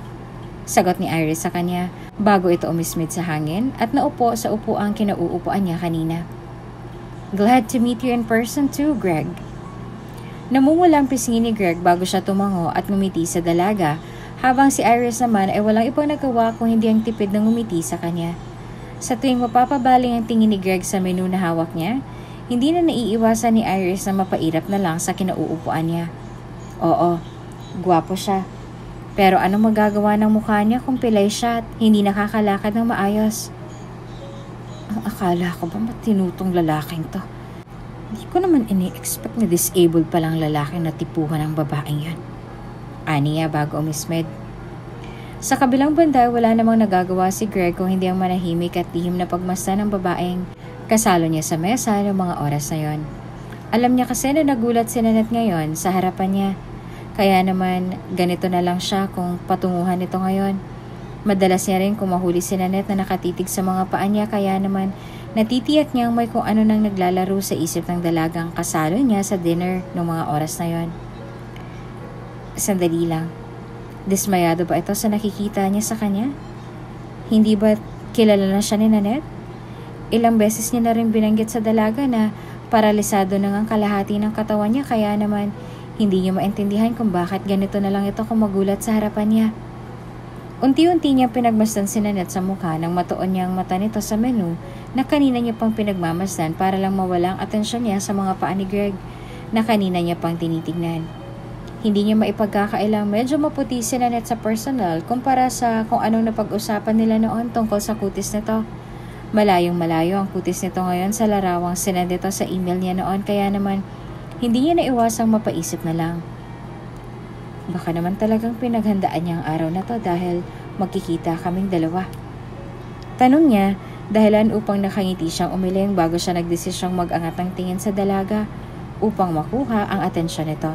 Sagot ni Iris sa kanya bago ito umismid sa hangin at naupo sa upuang kinauupuan niya kanina. Glad to meet you in person too, Greg. Namumulang pisngi ni Greg bago siya tumango at ngumiti sa dalaga, habang si Iris naman ay walang ibang nagawa kung hindi ang tipid na ngumiti sa kanya. Sa tuwing mapapabaling ang tingin ni Greg sa menu na hawak niya, hindi na naiiwasan ni Iris na mapairap na lang sa kinauupuan niya. Oo, gwapo siya. Pero anong magagawa ng mukha niya kung pilay siya at hindi nakakalakad ng maayos? Ang akala ko ba matinutong lalaking to? Hindi ko naman ini-expect na disabled palang lalaking na tipuhan ng babaeng yan. Aniya bago umismed. Sa kabilang banda, wala namang nagagawa si Greg kung hindi ang manahimik at lihim na pagmasdan ng babaeng kasalo niya sa mesa ng mga oras na yon. Alam niya kasi na nagulat si Nanette ngayon sa harapan niya. Kaya naman, ganito na lang siya kung patunguhan ito ngayon. Madalas niya rin kung mahuli si Nanette na nakatitig sa mga paa niya, kaya naman natitiyak niyang may kung ano nang naglalaro sa isip ng dalagang kasalo niya sa dinner ng mga oras na yon. Sandali lang. Dismayado ba ito sa nakikita niya sa kanya? Hindi ba kilala na siya ni Nanette? Ilang beses niya na rin binanggit sa dalaga na paralisado na ang kalahati ng katawan niya, kaya naman hindi niya maintindihan kung bakit ganito na lang ito kung magulat sa harapan niya. Unti-unti niyang pinagmasdan si Nanette sa mukha nang matuon niya ang mata nito sa menu na kanina niya pang pinagmamasdan para lang mawala ang atensyon niya sa mga paa ni Greg na kanina niya pang tinitignan. Hindi niya maipagkakailang medyo maputi si Nanette sa personal kumpara sa kung anong napag-usapan nila noon tungkol sa kutis nito. Malayong malayo ang kutis nito ngayon sa larawang sinend ito sa email niya noon, kaya naman hindi niya naiwasang mapaisip na lang. Baka naman talagang pinaghandaan niya ang araw na to dahil magkikita kaming dalawa. Tanong niya, dahilan upang nakangiti siyang umiling bago siya nagdesisyong mag-angat ng tingin sa dalaga upang makuha ang atensyon nito.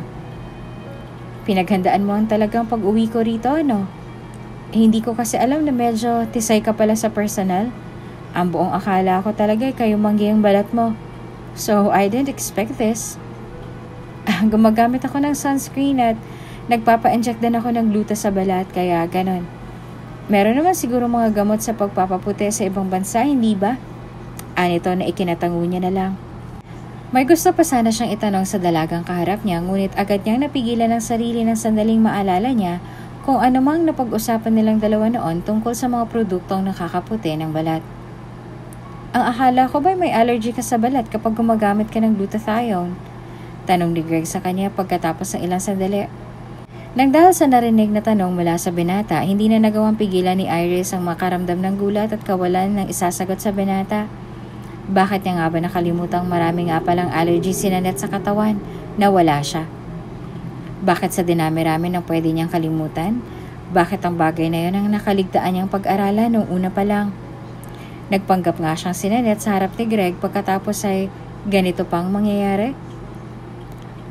Pinaghandaan mo ang talagang pag-uwi ko rito, ano? Hindi ko kasi alam na medyo tisay ka pala sa personal. Ang buong akala ko talaga ay kayo manggi ang balat mo. So, I didn't expect this. Gumagamit ako ng sunscreen at nagpapa-inject din ako ng gluta sa balat, kaya ganon. Meron naman siguro mga gamot sa pagpapaputi sa ibang bansa, hindi ba? Anito na ikinatango niya na lang. May gusto pa sana siyang itanong sa dalagang kaharap niya, ngunit agad niyang napigilan ng sarili ng sandaling maalala niya kung anumang napag-usapan nilang dalawa noon tungkol sa mga produktong nakakaputi ng balat. Ang akala ko ba may allergy ka sa balat kapag gumagamit ka ng glutathione? Tanong ni Greg sa kanya pagkatapos ng ilang sandali. Nang dahil sa narinig na tanong mula sa binata, hindi na nagawang pigilan ni Iris ang makaramdam ng gulat at kawalan ng isasagot sa binata. Bakit niya nga ba nakalimutang marami nga palang allergy si Nanette sa katawan na wala siya? Bakit sa dinami-rami ng pwede niyang kalimutan? Bakit ang bagay na yun ang nakaligtaan niyang pag-aralan noong una pa lang? Nagpanggap nga siyang si Nanette sa harap ni Greg pagkatapos ay ganito pang mangyayari?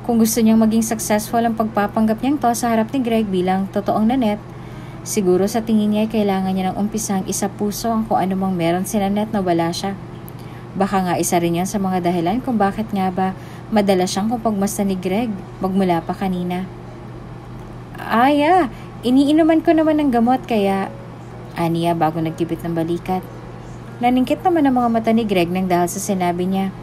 Kung gusto niyang maging successful ang pagpapanggap niyang to sa harap ni Greg bilang totoong Nanette, siguro sa tingin niya ay kailangan niya ng umpisang isa puso ang kung anumang meron si Nanette na wala siya. Baka nga isa rin yan sa mga dahilan kung bakit nga ba madalas siyang kupagmasdan ni Greg magmula pa kanina. Iniinuman ko naman ng gamot kaya, aniya bago nagkibit ng balikat. Naningkit naman ang mga mata ni Greg nang dahil sa sinabi niya.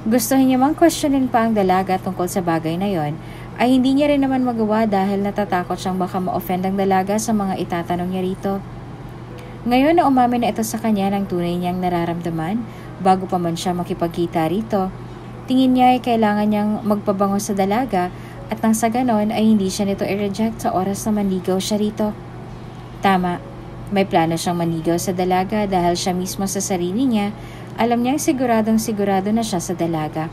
Gustuhin niya mang questionin pa ang dalaga tungkol sa bagay na yon, ay hindi niya rin naman magawa dahil natatakot siyang baka ma-offend ang dalaga sa mga itatanong niya rito. Ngayon na umamin na ito sa kanya ng tunay niyang nararamdaman, bago pa man siya makipagkita rito, tingin niya ay kailangan niyang magpabango sa dalaga at nang sa ganon ay hindi siya nito i-reject sa oras na manligaw siya rito. Tama, may plano siyang manligaw sa dalaga dahil siya mismo sa sarili niya, alam niyang siguradong sigurado na siya sa dalaga.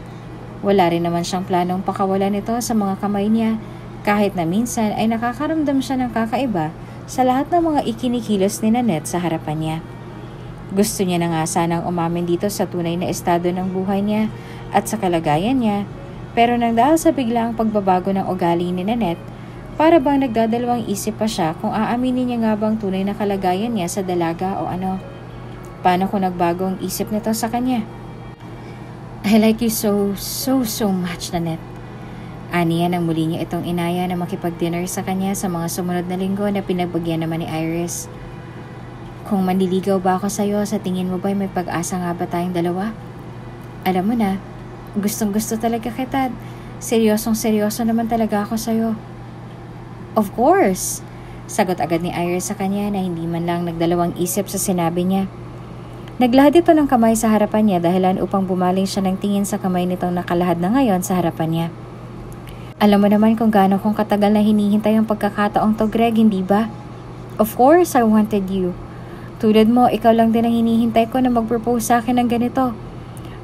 Wala rin naman siyang planong pakawalan nito sa mga kamay niya, kahit na minsan ay nakakaramdam siya ng kakaiba sa lahat ng mga ikinikilos ni Nanette sa harapan niya. Gusto niya na nga sanang umamin dito sa tunay na estado ng buhay niya at sa kalagayan niya, pero nang dahil sa biglaang pagbabago ng ugali ni Nanette, para bang nagdadalawang isip pa siya kung aaminin niya nga bang tunay na kalagayan niya sa dalaga o ano. Paano kung nagbago ang isip nito sa kanya? I like you so much, Nanette. Aniya nang muli niya itong inaya na makipag-dinner sa kanya sa mga sumunod na linggo na pinagbagyan naman ni Iris. Kung manliligaw ba ako sa'yo, sa tingin mo ba may pag-asa nga ba tayong dalawa? Alam mo na, gustong gusto talaga kita. Seryosong seryoso naman talaga ako sa'yo. Of course! Sagot agad ni Iris sa kanya na hindi man lang nagdalawang isip sa sinabi niya. Naglahad ito ng kamay sa harapan niya dahilan upang bumaling siya ng tingin sa kamay nitong nakalahad na ngayon sa harapan niya. Alam mo naman kung gaano kong katagal na hinihintay ang pagkakataong to, Greg, hindi ba? Of course, I wanted you. Tulad mo, ikaw lang din ang hinihintay ko na mag-propose sa akin ng ganito.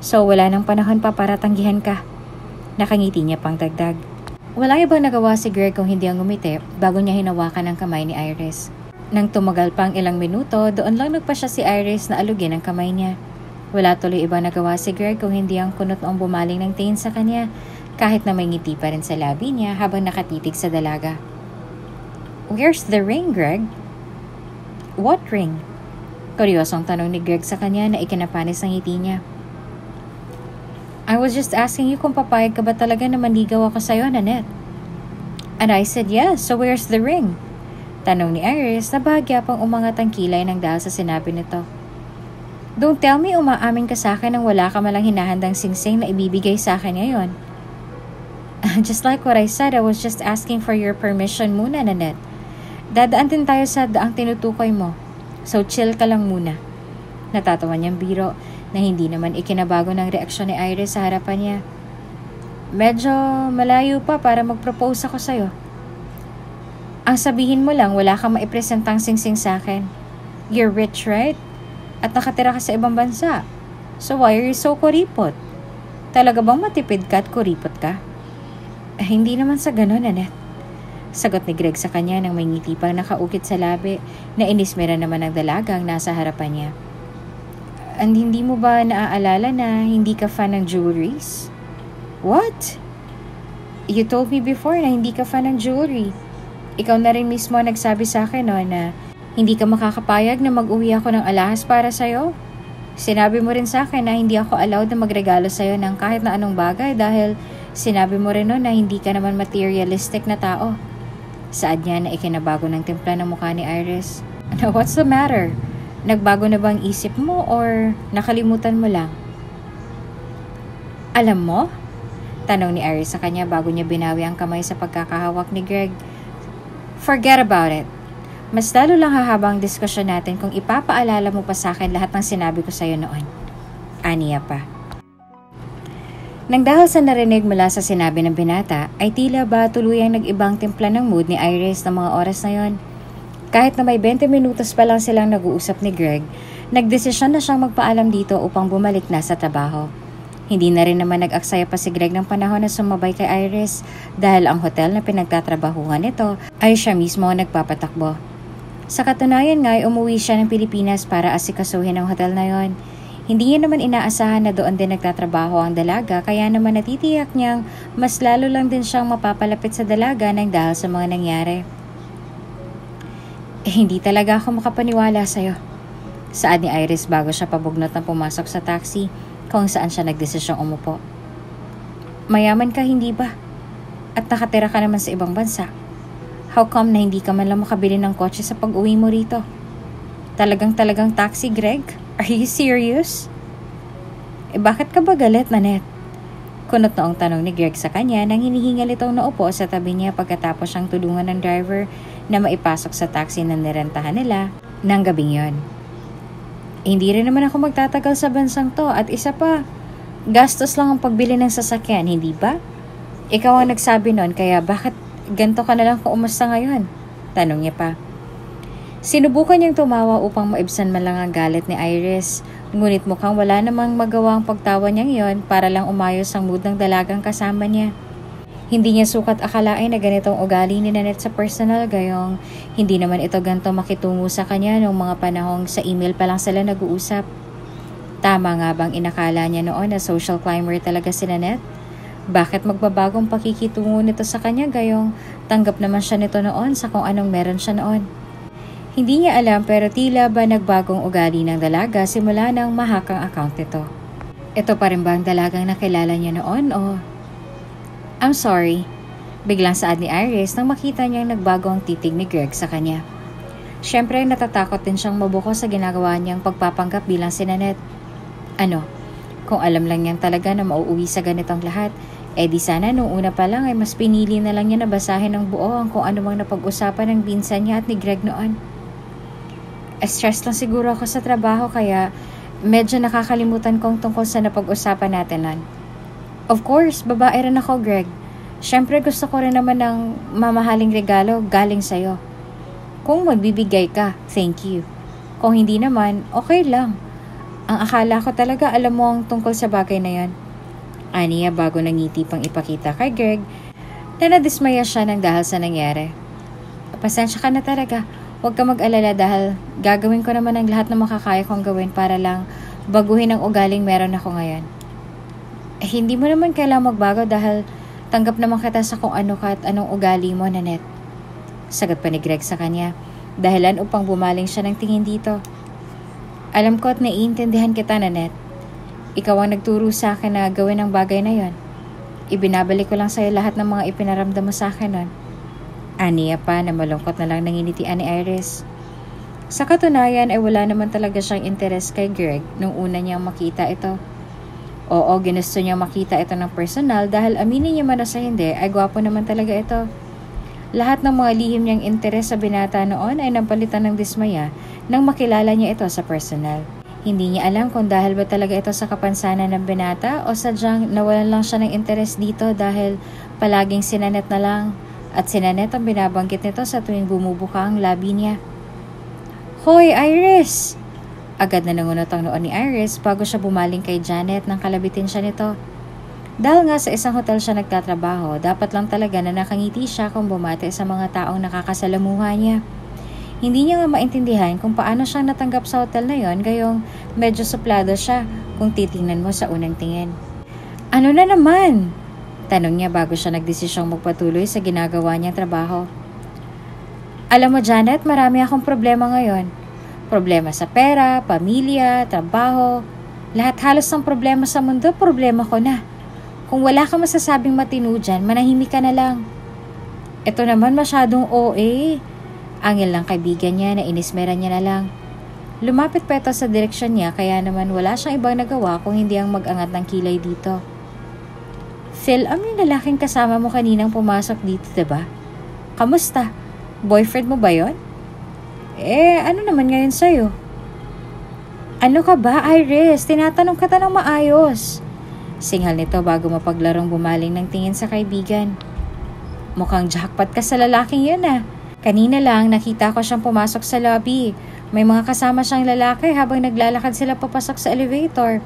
So, wala nang panahon pa para tanggihan ka. Nakangiti niya pang dagdag. Wala ibang nagawa si Greg kung hindi ang ngumiti bago niya hinawakan ang kamay ni Iris. Nang tumagal pang ilang minuto, doon lang nagpasya si Iris na alugin ang kamay niya. Wala tuloy ibang nagawa si Greg kung hindi ang kunot noong bumaling ng tingin sa kanya, kahit na may ngiti pa rin sa labi niya habang nakatitig sa dalaga. Where's the ring, Greg? What ring? Kuryosong tanong ni Greg sa kanya na ikinapanis ang ngiti niya. I was just asking you kung papayag ka ba talaga na manligaw ako sa'yo, Nanette. And I said yes, so where's the ring? Tanong ni Iris na bahagya pang umangat ang kilay ng dahil sa sinabi nito. Don't tell me umaamin ka sa akin nang wala ka malang hinahandang singsing na ibibigay sa akin ngayon. Just like what I said, I was just asking for your permission muna, Nanette. Dadaan din tayo sa daang tinutukoy mo. So chill ka lang muna. Natatawa niyang biro na hindi naman ikinabago ng reaksyon ni Iris sa harapan niya. Medyo malayo pa para mag-propose ako sa'yo. Ang sabihin mo lang, wala kang maipresentang singsing sa akin. You're rich, right? At nakatira ka sa ibang bansa. So why are you so kuripot? Talaga bang matipid ka at kuripot ka? Hindi naman sa ganun, Nanette. Sagot ni Greg sa kanya nang may ngiti pang nakaukit sa labi na inismera naman ng dalagang nasa harapan niya. And hindi mo ba naaalala na hindi ka fan ng jewelries? What? You told me before na hindi ka fan ng jewelry. Ikaw na rin mismo nagsabi sa akin na hindi ka makakapayag na mag-uwi ako ng alahas para sa'yo. Sinabi mo rin sa akin na hindi ako allowed na magregalo sa'yo ng kahit na anong bagay dahil sinabi mo rin na hindi ka naman materialistic na tao. Saad niya na ikinabago ng timpla ng mukha ni Iris. Now, what's the matter? Nagbago na bang isip mo or nakalimutan mo lang? Alam mo? Tanong ni Iris sa kanya bago niya binawi ang kamay sa pagkakahawak ni Greg. Forget about it. Mas lalo lang hahaba ang diskusyon natin kung ipapaalala mo pa sa akin lahat ng sinabi ko sa'yo noon. Aniya pa. Nang dahil sa narinig mula sa sinabi ng binata, ay tila ba tuluyang nag-ibang timpla ng mood ni Iris ng mga oras na yon. Kahit na may 20 minutos pa lang silang nag-uusap ni Greg, nagdesisyon na siyang magpaalam dito upang bumalik na sa trabaho. Hindi na rin naman nag-aksaya pa si Greg ng panahon na sumabay kay Iris dahil ang hotel na pinagtatrabahuhan nito ay siya mismo ang nagpapatakbo. Sa katunayan nga ay umuwi siya ng Pilipinas para asikasuhin ang hotel na yon. Hindi niya naman inaasahan na doon din nagtatrabaho ang dalaga kaya naman natitiyak niyang mas lalo lang din siyang mapapalapit sa dalaga nang dahil sa mga nangyari. Hindi talaga ako makapaniwala sa'yo. Saad ni Iris bago siya pabugnot na pumasok sa taxi kung saan siya nagdesisyong umupo. Mayaman ka, hindi ba? At nakatira ka naman sa ibang bansa. How come na hindi ka man lang makabili ng kotse sa pag-uwi mo rito? Talagang taxi, Greg? Are you serious? Bakit ka ba galit, Nanette? Kunot noong tanong ni Greg sa kanya nang hinihingal itong naupo sa tabi niya pagkatapos siyang tulungan ng driver na maipasok sa taxi na nirentahan nila ng gabing yon. Hindi rin naman ako magtatagal sa bansang to at isa pa, gastos lang ang pagbili ng sasakyan, hindi ba? Ikaw ang nagsabi nun kaya bakit ganito ka na lang kung umusta ngayon? Tanong niya pa. Sinubukan niyang tumawa upang maibsan man lang ang galit ni Iris, ngunit mukhang wala namang magawang pagtawa niyang yon para lang umayos ang mood ng dalagang kasama niya. Hindi niya sukat akalain na ganitong ugali ni Nanette sa personal gayong hindi naman ito ganito makitungo sa kanya noong mga panahong sa email pa lang sila nag-uusap. Tama nga bang inakala niya noon na social climber talaga si Nanette? Bakit magbabagong pakikitungo nito sa kanya gayong tanggap naman siya nito noon sa kung anong meron siya noon? Hindi niya alam pero tila ba nagbagong ugali ng dalaga simula nang mahakang account nito. Ito pa rin ba ang dalagang nakilala niya noon o... I'm sorry, Biglang saad ni Iris nang makita niyang nagbago ang titig ni Greg sa kanya. Siyempre natatakot din siyang mabuko sa ginagawa niyang pagpapanggap bilang si Nanette. Ano, kung alam lang niyang talaga na mauuwi sa ganitong lahat, di sana nung una pa lang ay mas pinili na lang niya na basahin ng buo ang kung ano mang napag-usapan ng pinsan niya at ni Greg noon. Stress lang siguro ako sa trabaho kaya medyo nakakalimutan kong tungkol sa napag-usapan natin nun. Of course, babae rin ako, Greg. Siyempre gusto ko rin naman ng mamahaling regalo galing sa'yo. Kung magbibigay ka, thank you. Kung hindi naman, okay lang. Ang akala ko talaga alam mo ang tungkol sa bagay na yan. Aniya bago nangiti pang ipakita kay Greg na nadismaya siya ng dahil sa nangyari. Pasensya ka na talaga. Huwag ka mag-alala dahil gagawin ko naman ang lahat na makakaya kong gawin para lang baguhin ang ugaling meron ako ngayon. Hindi mo naman kailangang magbago dahil tanggap naman kita sa kung ano ka at anong ugali mo, Nanette. Sagot pa ni Greg sa kanya, dahilan upang bumaling siya ng tingin dito. Alam ko at naiintindihan kita, Nanette. Ikaw ang nagturo sa akin na gawin ang bagay na yon. Ibinabalik ko lang sa'yo lahat ng mga ipinaramdam mo sa akin nun. Aniya pa na malungkot na lang nanginitian ni Iris. Sa katunayan ay wala naman talaga siyang interes kay Greg nung una niyang makita ito. Oo, ginusto niyang makita ito ng personal dahil aminin niya man o sa hindi ay gwapo naman talaga ito. Lahat ng mga lihim niyang interes sa binata noon ay napalitan ng dismaya nang makilala niya ito sa personal. Hindi niya alam kung dahil ba talaga ito sa kapansanan ng binata o sadyang nawalan lang siya ng interes dito dahil palaging si Nanette na lang at si Nanette ang binabanggit nito sa tuwing bumubuka ang labi niya. Hoy, Iris! Agad na nangunot ang noon ni Iris bago siya bumaling kay Janet nang kalabitin siya nito. Dahil nga sa isang hotel siya nagtatrabaho, dapat lang talaga na nakangiti siya kung bumati sa mga taong nakakasalamuha niya. Hindi niya nga maintindihan kung paano siyang natanggap sa hotel na yon, gayong medyo suplado siya kung titingnan mo sa unang tingin. Ano na naman? Tanong niya bago siya nagdesisyong magpatuloy sa ginagawa niyang trabaho. Alam mo, Janet, marami akong problema ngayon. Problema sa pera, pamilya, trabaho. Lahat halos ng problema sa mundo, problema ko na. Kung wala ka masasabing matino dyan, manahimik ka na lang. Ito naman masyadong OA. Angil lang kaibigan niya na inismeran niya na lang. Lumapit pa ito sa direksyon niya kaya naman wala siyang ibang nagawa kung hindi ang mag-angat ng kilay dito. Phil, yung lalaking kasama mo kaninang pumasok dito, diba? Kamusta? Boyfriend mo ba yon? Ano naman ngayon sa'yo? Ano ka ba, Iris? Tinatanong ka ng maayos. Singhal nito bago mapaglarong bumaling ng tingin sa kaibigan. Mukhang jackpot ka sa lalaking yun ah. Kanina lang nakita ko siyang pumasok sa lobby. May mga kasama siyang lalaki habang naglalakad sila papasok sa elevator.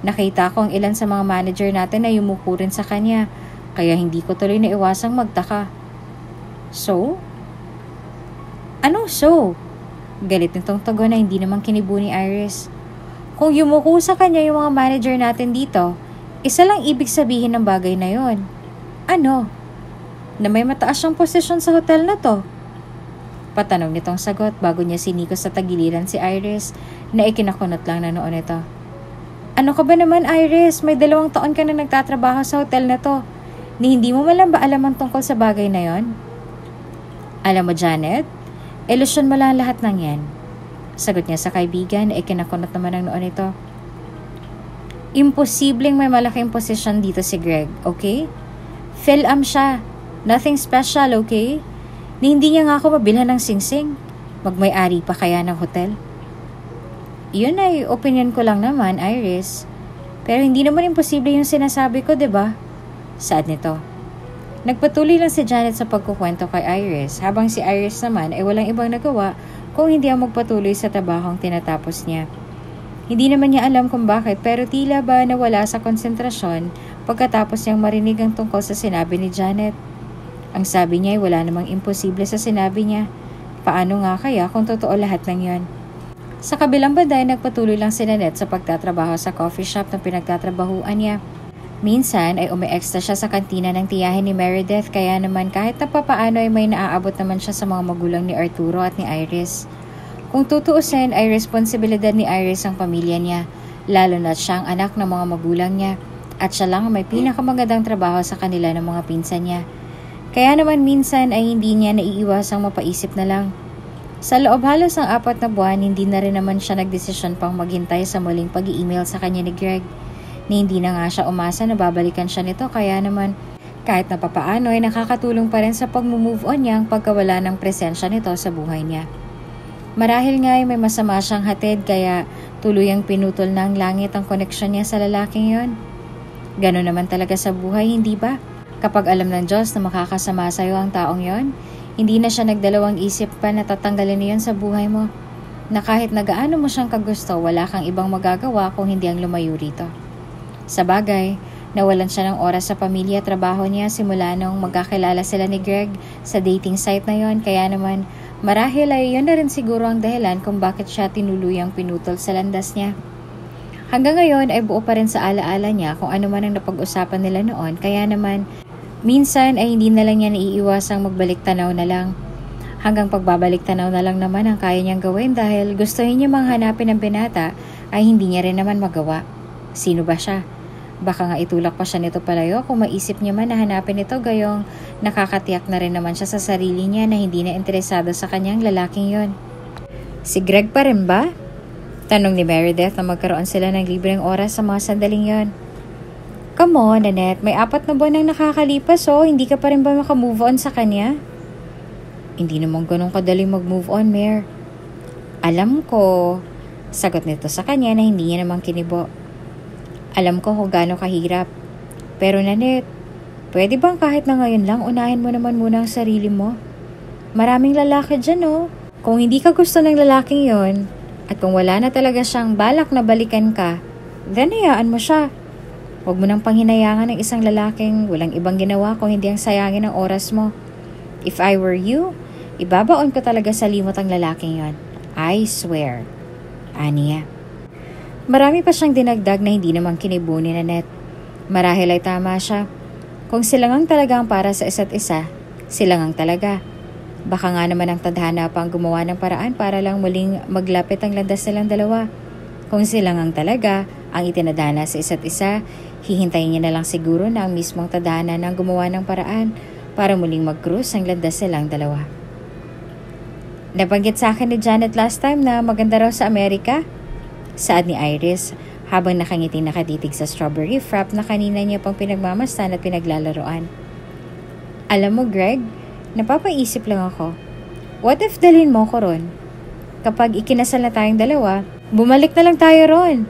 Nakita ko ang ilan sa mga manager natin na yumuko rin sa kanya. Kaya hindi ko tuloy na iwasang magtaka. So? Anong so? Galit nitong tugon na hindi naman kinibo ni Iris. Kung yumuko sa kanya yung mga manager natin dito, isa lang ibig sabihin ng bagay na yon. Ano? Na may mataas siyang posisyon sa hotel na to? Patanong nitong sagot bago niya sinikos sa tagiliran si Iris na ikinakunot lang na noon ito. Ano ka ba naman, Iris? May 2 taon ka na nagtatrabaho sa hotel na to. Ni hindi mo malang ba alam ang tungkol sa bagay na yon? Alam mo, Janet, ilusyon mo lang lahat ng yan. Sagot niya sa kaibigan na ikinakunot naman ng noon ito. Imposibleng may malaking posisyon dito si Greg, okay? Phil-am siya. Nothing special, okay? Ni hindi niya nga ako mabilhan ng singsing. Magmay-ari pa kaya ng hotel? Yun ay opinion ko lang naman, Iris. Pero hindi naman imposible yung sinasabi ko, diba? Saad nito. Nagpatuloy lang si Janet sa pagkukwento kay Iris, habang si Iris naman ay walang ibang nagawa kung hindi ang magpatuloy sa trabahong tinatapos niya. Hindi naman niya alam kung bakit pero tila ba nawala sa konsentrasyon pagkatapos niyang marinig ang tungkol sa sinabi ni Janet. Ang sabi niya ay wala namang imposible sa sinabi niya. Paano nga kaya kung totoo lahat ng yon? Sa kabilang banda ay nagpatuloy lang si Nanette sa pagtatrabaho sa coffee shop na pinagtatrabahuan niya. Minsan ay umi-extra siya sa kantina ng tiyahin ni Meredith kaya naman kahit na papaano ay may naaabot naman siya sa mga magulang ni Arturo at ni Iris. Kung tutuusin ay responsibilidad ni Iris ang pamilya niya, lalo na siya ang anak ng mga magulang niya at siya lang ang may pinakamagandang trabaho sa kanila ng mga pinsan niya. Kaya naman minsan ay hindi niya naiiwasang mapaisip na lang. Sa loob halos ng 4 na buwan, hindi na rin naman siya nagdesisyon pang maghintay sa muling pag-i-email sa kanya ni Greg. Ni hindi na nga siya umasa na babalikan siya nito, kaya naman kahit na papaano ay nakakatulong pa rin sa pag-move on niya ang pagkawala ng presensya nito sa buhay niya. Marahil nga ay may masama siyang hatid kaya tuluyang pinutol na ang langit ang koneksyon niya sa lalaking yon. Ganon naman talaga sa buhay, hindi ba? Kapag alam ng Diyos na makakasama sa iyo ang taong yon, hindi na siya nagdalawang isip pa na tatanggalin niyon sa buhay mo. Na kahit nagaano mo siyang kagusto, wala kang ibang magagawa kung hindi ang lumayo rito. Sa bagay, nawalan siya ng oras sa pamilya at trabaho niya simula nung magkakilala sila ni Greg sa dating site na yon, kaya naman marahil ay yun na rin siguro ang dahilan kung bakit siya tinuluyang pinutol sa landas niya. Hanggang ngayon ay buo pa rin sa alaala niya kung ano man ang napag-usapan nila noon, kaya naman minsan ay hindi na lang niya naiiwasang magbalik tanaw na lang. Hanggang pagbabalik tanaw na lang naman ang kaya niyang gawin dahil gustuhin niya manghanapin ng binata ay hindi niya rin naman magawa. Sino ba siya? Baka nga itulak pa siya nito palayo kung maisip niya man na hanapin ito, gayong nakakatiyak na rin naman siya sa sarili niya na hindi na interesado sa kanyang lalaking yon. Si Greg pa rin ba? Tanong ni Meredith na magkaroon sila ng libreng oras sa mga sandaling yon. Come on, Nanette, may 4 na buwan nang nakakalipas hindi ka pa rin ba makamove on sa kanya? Hindi naman ganun kadaling mag-move on, Mer. Alam ko, sagot nito sa kanya na hindi niya naman kinibo. Alam ko kung gaano kahirap. Pero Nanette, pwede bang kahit na ngayon lang unahin mo naman muna ang sarili mo? Maraming lalaki dyan Kung hindi ka gusto ng lalaking yon, at kung wala na talaga siyang balak na balikan ka, then hayaan mo siya. Huwag mo nang panghinayangan ng isang lalaking walang ibang ginawa kung hindi ang sayangin ng oras mo. If I were you, ibabaon ko talaga sa limot ang lalaking yon. I swear. Aniya. Marami pa siyang dinagdag na hindi naman kinibo ni Nanette. Marahil ay tama siya. Kung silangang talaga ang para sa isa't isa, silangang talaga. Baka nga naman ang tadhana pa ang gumawa ng paraan para lang muling maglapit ang landas nilang dalawa. Kung silangang talaga ang itinadhana sa isa't isa, hihintayin niya na lang siguro na ang mismong tadhana na ang gumawa ng paraan para muling mag-cruise ang landas nilang dalawa. Nabanggit sa akin ni Janet last time na maganda raw sa Amerika. Saad ni Iris habang nakangiting nakatitig sa strawberry frap na kanina niya pang pinagmamastan at pinaglalaroan. Alam mo, Greg, napapaisip lang ako. What if dalhin mo ko ron? Kapag ikinasal na tayong dalawa, bumalik na lang tayo ron.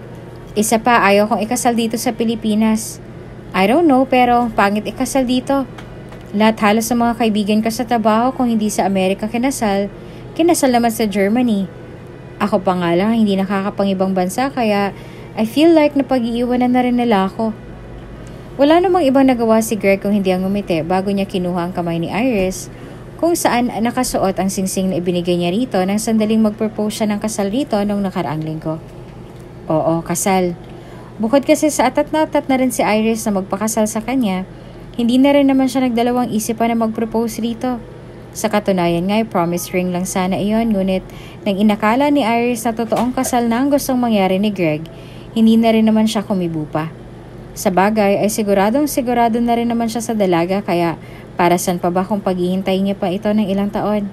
Isa pa, ayaw kong ikasal dito sa Pilipinas. I don't know, pero pangit ikasal dito. Lahat halos sa mga kaibigan ko sa trabaho kung hindi sa Amerika kinasal naman sa Germany. Ako pa nga lang hindi nakakapangibang bansa kaya I feel like napag-iiwanan na rin nila ako. Wala namang ibang nagawa si Greg kung hindi ang ngumiti bago niya kinuha ang kamay ni Iris kung saan nakasuot ang singsing na ibinigay niya rito nang sandaling mag-propose siya ng kasal rito noong nakaraang linggo. Oo, kasal. Bukod kasi sa atat na rin si Iris na magpakasal sa kanya, hindi na rin naman siya nagdalawang isip pa na mag-propose rito. Sa katunayan nga, promise ring lang sana iyon, ngunit nang inakala ni Iris na totoong kasal na ang gustong mangyari ni Greg, hindi na rin naman siya kumibo pa. Sa bagay ay sigurado na rin naman siya sa dalaga, kaya para saan pa ba kung paghihintayin niya pa ito ng ilang taon?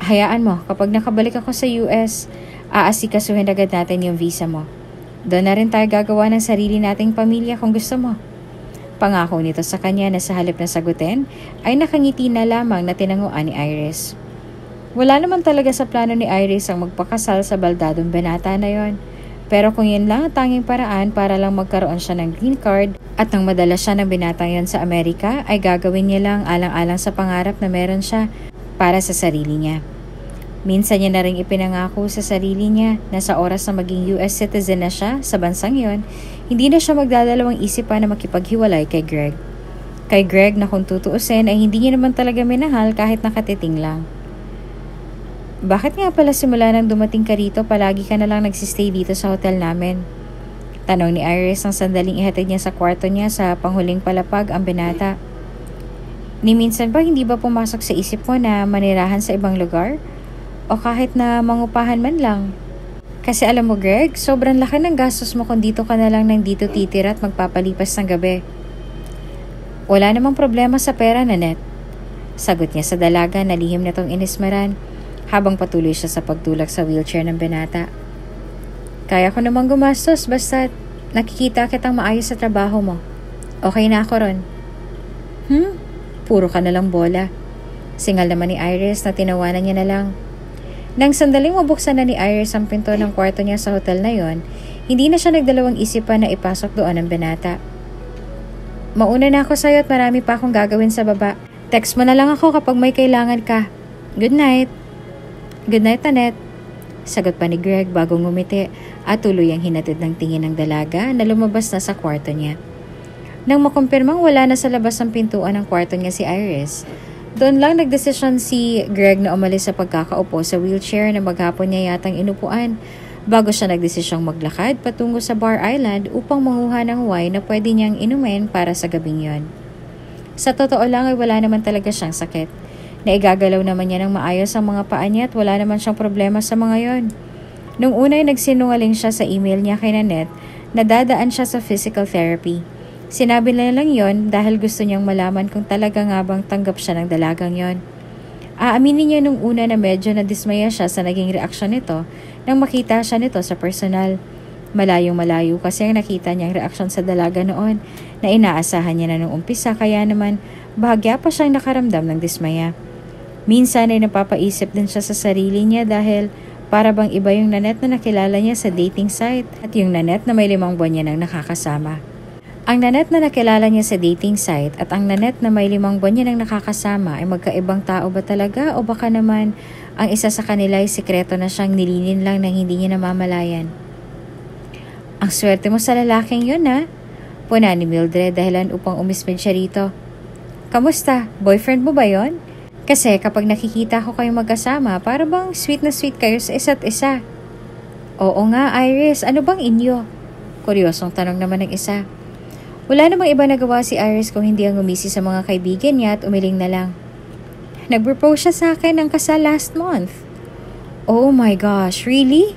Hayaan mo, kapag nakabalik ako sa US, aasikasuhin agad natin yung visa mo. Doon na rin tayo gagawa ng sarili nating pamilya kung gusto mo. Pangako nito sa kanya na sa halip na sagutin ay nakangiti na lamang na tinanguan ni Iris. Wala naman talaga sa plano ni Iris ang magpakasal sa baldadong binata na yon. Pero kung yun lang ang tanging paraan para lang magkaroon siya ng green card at nang madala siya ng binatang yon sa Amerika, ay gagawin niya lang alang-alang sa pangarap na meron siya para sa sarili niya. Minsan niya na rin ipinangako sa sarili niya na sa oras na maging US citizen na siya sa bansang yon, hindi na siya magdadalawang isip pa na makipaghiwalay kay Greg. Kay Greg na kung tutuusin ay hindi niya naman talaga minahal kahit nakatiting lang. Bakit nga pala simula nang dumating ka rito, palagi ka na lang nagsistay dito sa hotel namin? Tanong ni Iris ang sandaling ihatid niya sa kwarto niya sa panghuling palapag ang binata. Ni minsan ba hindi ba pumasok sa isip mo na manirahan sa ibang lugar? O kahit na mangupahan man lang? Kasi alam mo Greg, sobrang laki ng gastos mo kung dito ka na lang nang dito titira at magpapalipas ng gabi. Wala namang problema sa pera, Nanette. Sagot niya sa dalaga na lihim nitong inismaran habang patuloy siya sa pagtulak sa wheelchair ng binata. Kaya ko namang gumastos basta nakikita kitang maayos sa trabaho mo. Okay na ako ron. Puro ka nalang bola. Singal naman ni Iris na tinawanan niya na lang. Nang sandaling mabuksan na ni Iris ang pinto ng kwarto niya sa hotel na yon, hindi na siya nagdalawang isipan na ipasok doon ang binata. Mauna na ako sa'yo at marami pa akong gagawin sa baba. Text mo na lang ako kapag may kailangan ka. Good night. Good night, Annette. Sagot pa ni Greg bago ngumiti at tuloy ang hinatid ng tingin ng dalaga na lumabas na sa kwarto niya. Nang makumpirmang wala na sa labas ng pintuan ng kwarto niya si Iris, doon lang nagdesisyon si Greg na umalis sa pagkakaupo sa wheelchair na maghapon niya yatang inupuan bago siya nagdesisyong maglakad patungo sa Bar Island upang manguha ng wine na pwede niyang inumin para sa gabing yon. Sa totoo lang ay wala naman talaga siyang sakit. Naigagalaw naman niya ng maayos ang mga paa niya at wala naman siyang problema sa mga yon. Nung una ay nagsinungaling siya sa email niya kay Nanette na dadaan siya sa physical therapy. Sinabi na lang yon dahil gusto niyang malaman kung talaga nga bang tanggap siya ng dalagang yon. Aaminin niya nung una na medyo nadismaya siya sa naging reaksyon nito nang makita siya nito sa personal. Malayong-malayo kasi ang nakita niyang reaksyon sa dalaga noon na inaasahan niya na nung umpisa kaya naman bahagya pa siyang nakaramdam ng dismaya. Minsan ay napapaisip din siya sa sarili niya dahil para bang iba yung Nanette na nakilala niya sa dating site at yung Nanette na may 5 buwan niya nang nakakasama. Ang Nanette na nakilala niya sa dating site at ang Nanette na may 5 buwan niya nang nakakasama ay magkaibang tao ba talaga o baka naman ang isa sa kanila ay sikreto na siyang nilinin lang nang hindi niya namamalayan. Ang swerte mo sa lalaking yun ha? Puna ni Mildred dahilan upang umismid siya rito. Kamusta? Boyfriend mo ba yon? Kasi kapag nakikita ko kayong magkasama, para bang sweet na sweet kayo sa isa't isa. Oo nga, Iris. Ano bang inyo? Kuryosong tanong naman ng isa. Wala namang iba nagawa si Iris kung hindi ang umisi sa mga kaibigan niya at umiling na lang. Nag-propose siya sa akin ng kasal last month. Oh my gosh, really?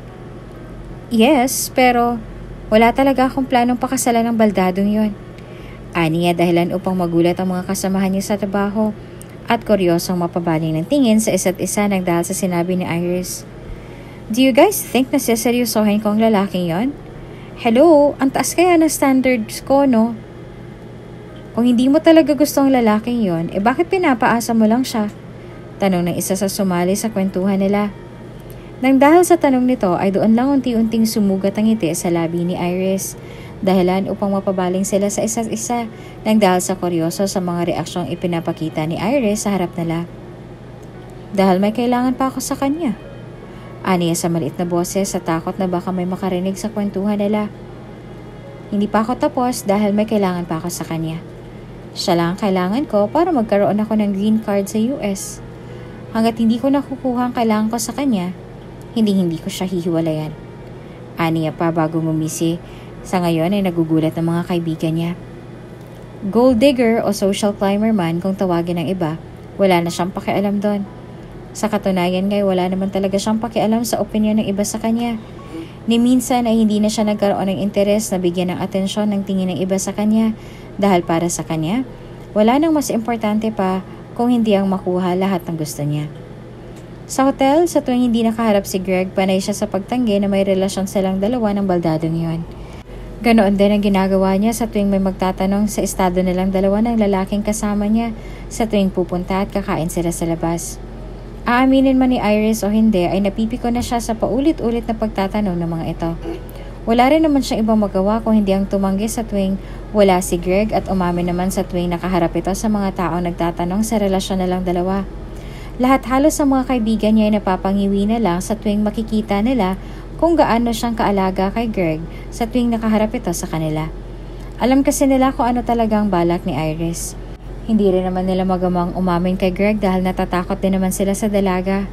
Yes, pero wala talaga akong planong pakasalan ng baldadong yon. Aniya dahilan upang magulat ang mga kasamahan niya sa trabaho at kuryosong mapabaling ng tingin sa isa't isa nang dahil sa sinabi ni Iris. Do you guys think na seryosohin ko ang lalaking yon? Hello, ang taas kaya na standards ko, no? Kung hindi mo talaga gusto ang lalaking yon, bakit pinapaasa mo lang siya? Tanong ng isa sa sumali sa kwentuhan nila. Nang dahil sa tanong nito ay doon lang unti-unting sumugat ang ngiti sa labi ni Iris. Dahilan upang mapabaling sila sa isa't isa nang dahil sa kuryoso sa mga reaksyong ipinapakita ni Iris sa harap nila. Dahil may kailangan pa ako sa kanya. Aniya sa maliit na boses sa takot na baka may makarinig sa kwentuhan nila. Hindi pa ako tapos dahil may kailangan pa ako sa kanya. Siya lang ang kailangan ko para magkaroon ako ng green card sa US. Hanggat hindi ko nakukuha ang kailangan ko sa kanya, hindi ko siya hihiwalayan. Aniya pa bago ngumisi. Sa ngayon ay nagugulat ng mga kaibigan niya. Gold digger o social climber man kung tawagin ng iba, wala na siyang pakialam doon. Sa katunayan ngay wala naman talaga siyang pakialam sa opinyon ng iba sa kanya. Ni minsan ay hindi na siya nagkaroon ng interes na bigyan ng atensyon ng tingin ng iba sa kanya dahil para sa kanya, wala nang mas importante pa kung hindi ang makuha lahat ng gusto niya. Sa hotel, sa tuwing hindi nakaharap si Greg, panay siya sa pagtanggi na may relasyon silang dalawa ng baldadong yon. Ganoon din ang ginagawa niya sa tuwing may magtatanong sa estado nilang dalawa ng lalaking kasama niya sa tuwing pupunta at kakain sila sa labas. Aaminin man ni Iris o hindi ay napipiko na siya sa paulit-ulit na pagtatanong ng mga ito. Wala rin naman siyang ibang magawa kung hindi ang tumanggi sa tuwing wala si Greg at umamin naman sa tuwing nakaharap ito sa mga taong nagtatanong sa relasyon nilang dalawa. Lahat halos sa mga kaibigan niya ay napapangiwi na lang sa tuwing makikita nila kung gaano siyang kaalaga kay Greg sa tuwing nakaharap ito sa kanila. Alam kasi nila kung ano talagang balak ni Iris. Hindi rin naman nila magamang umamin kay Greg dahil natatakot din naman sila sa dalaga.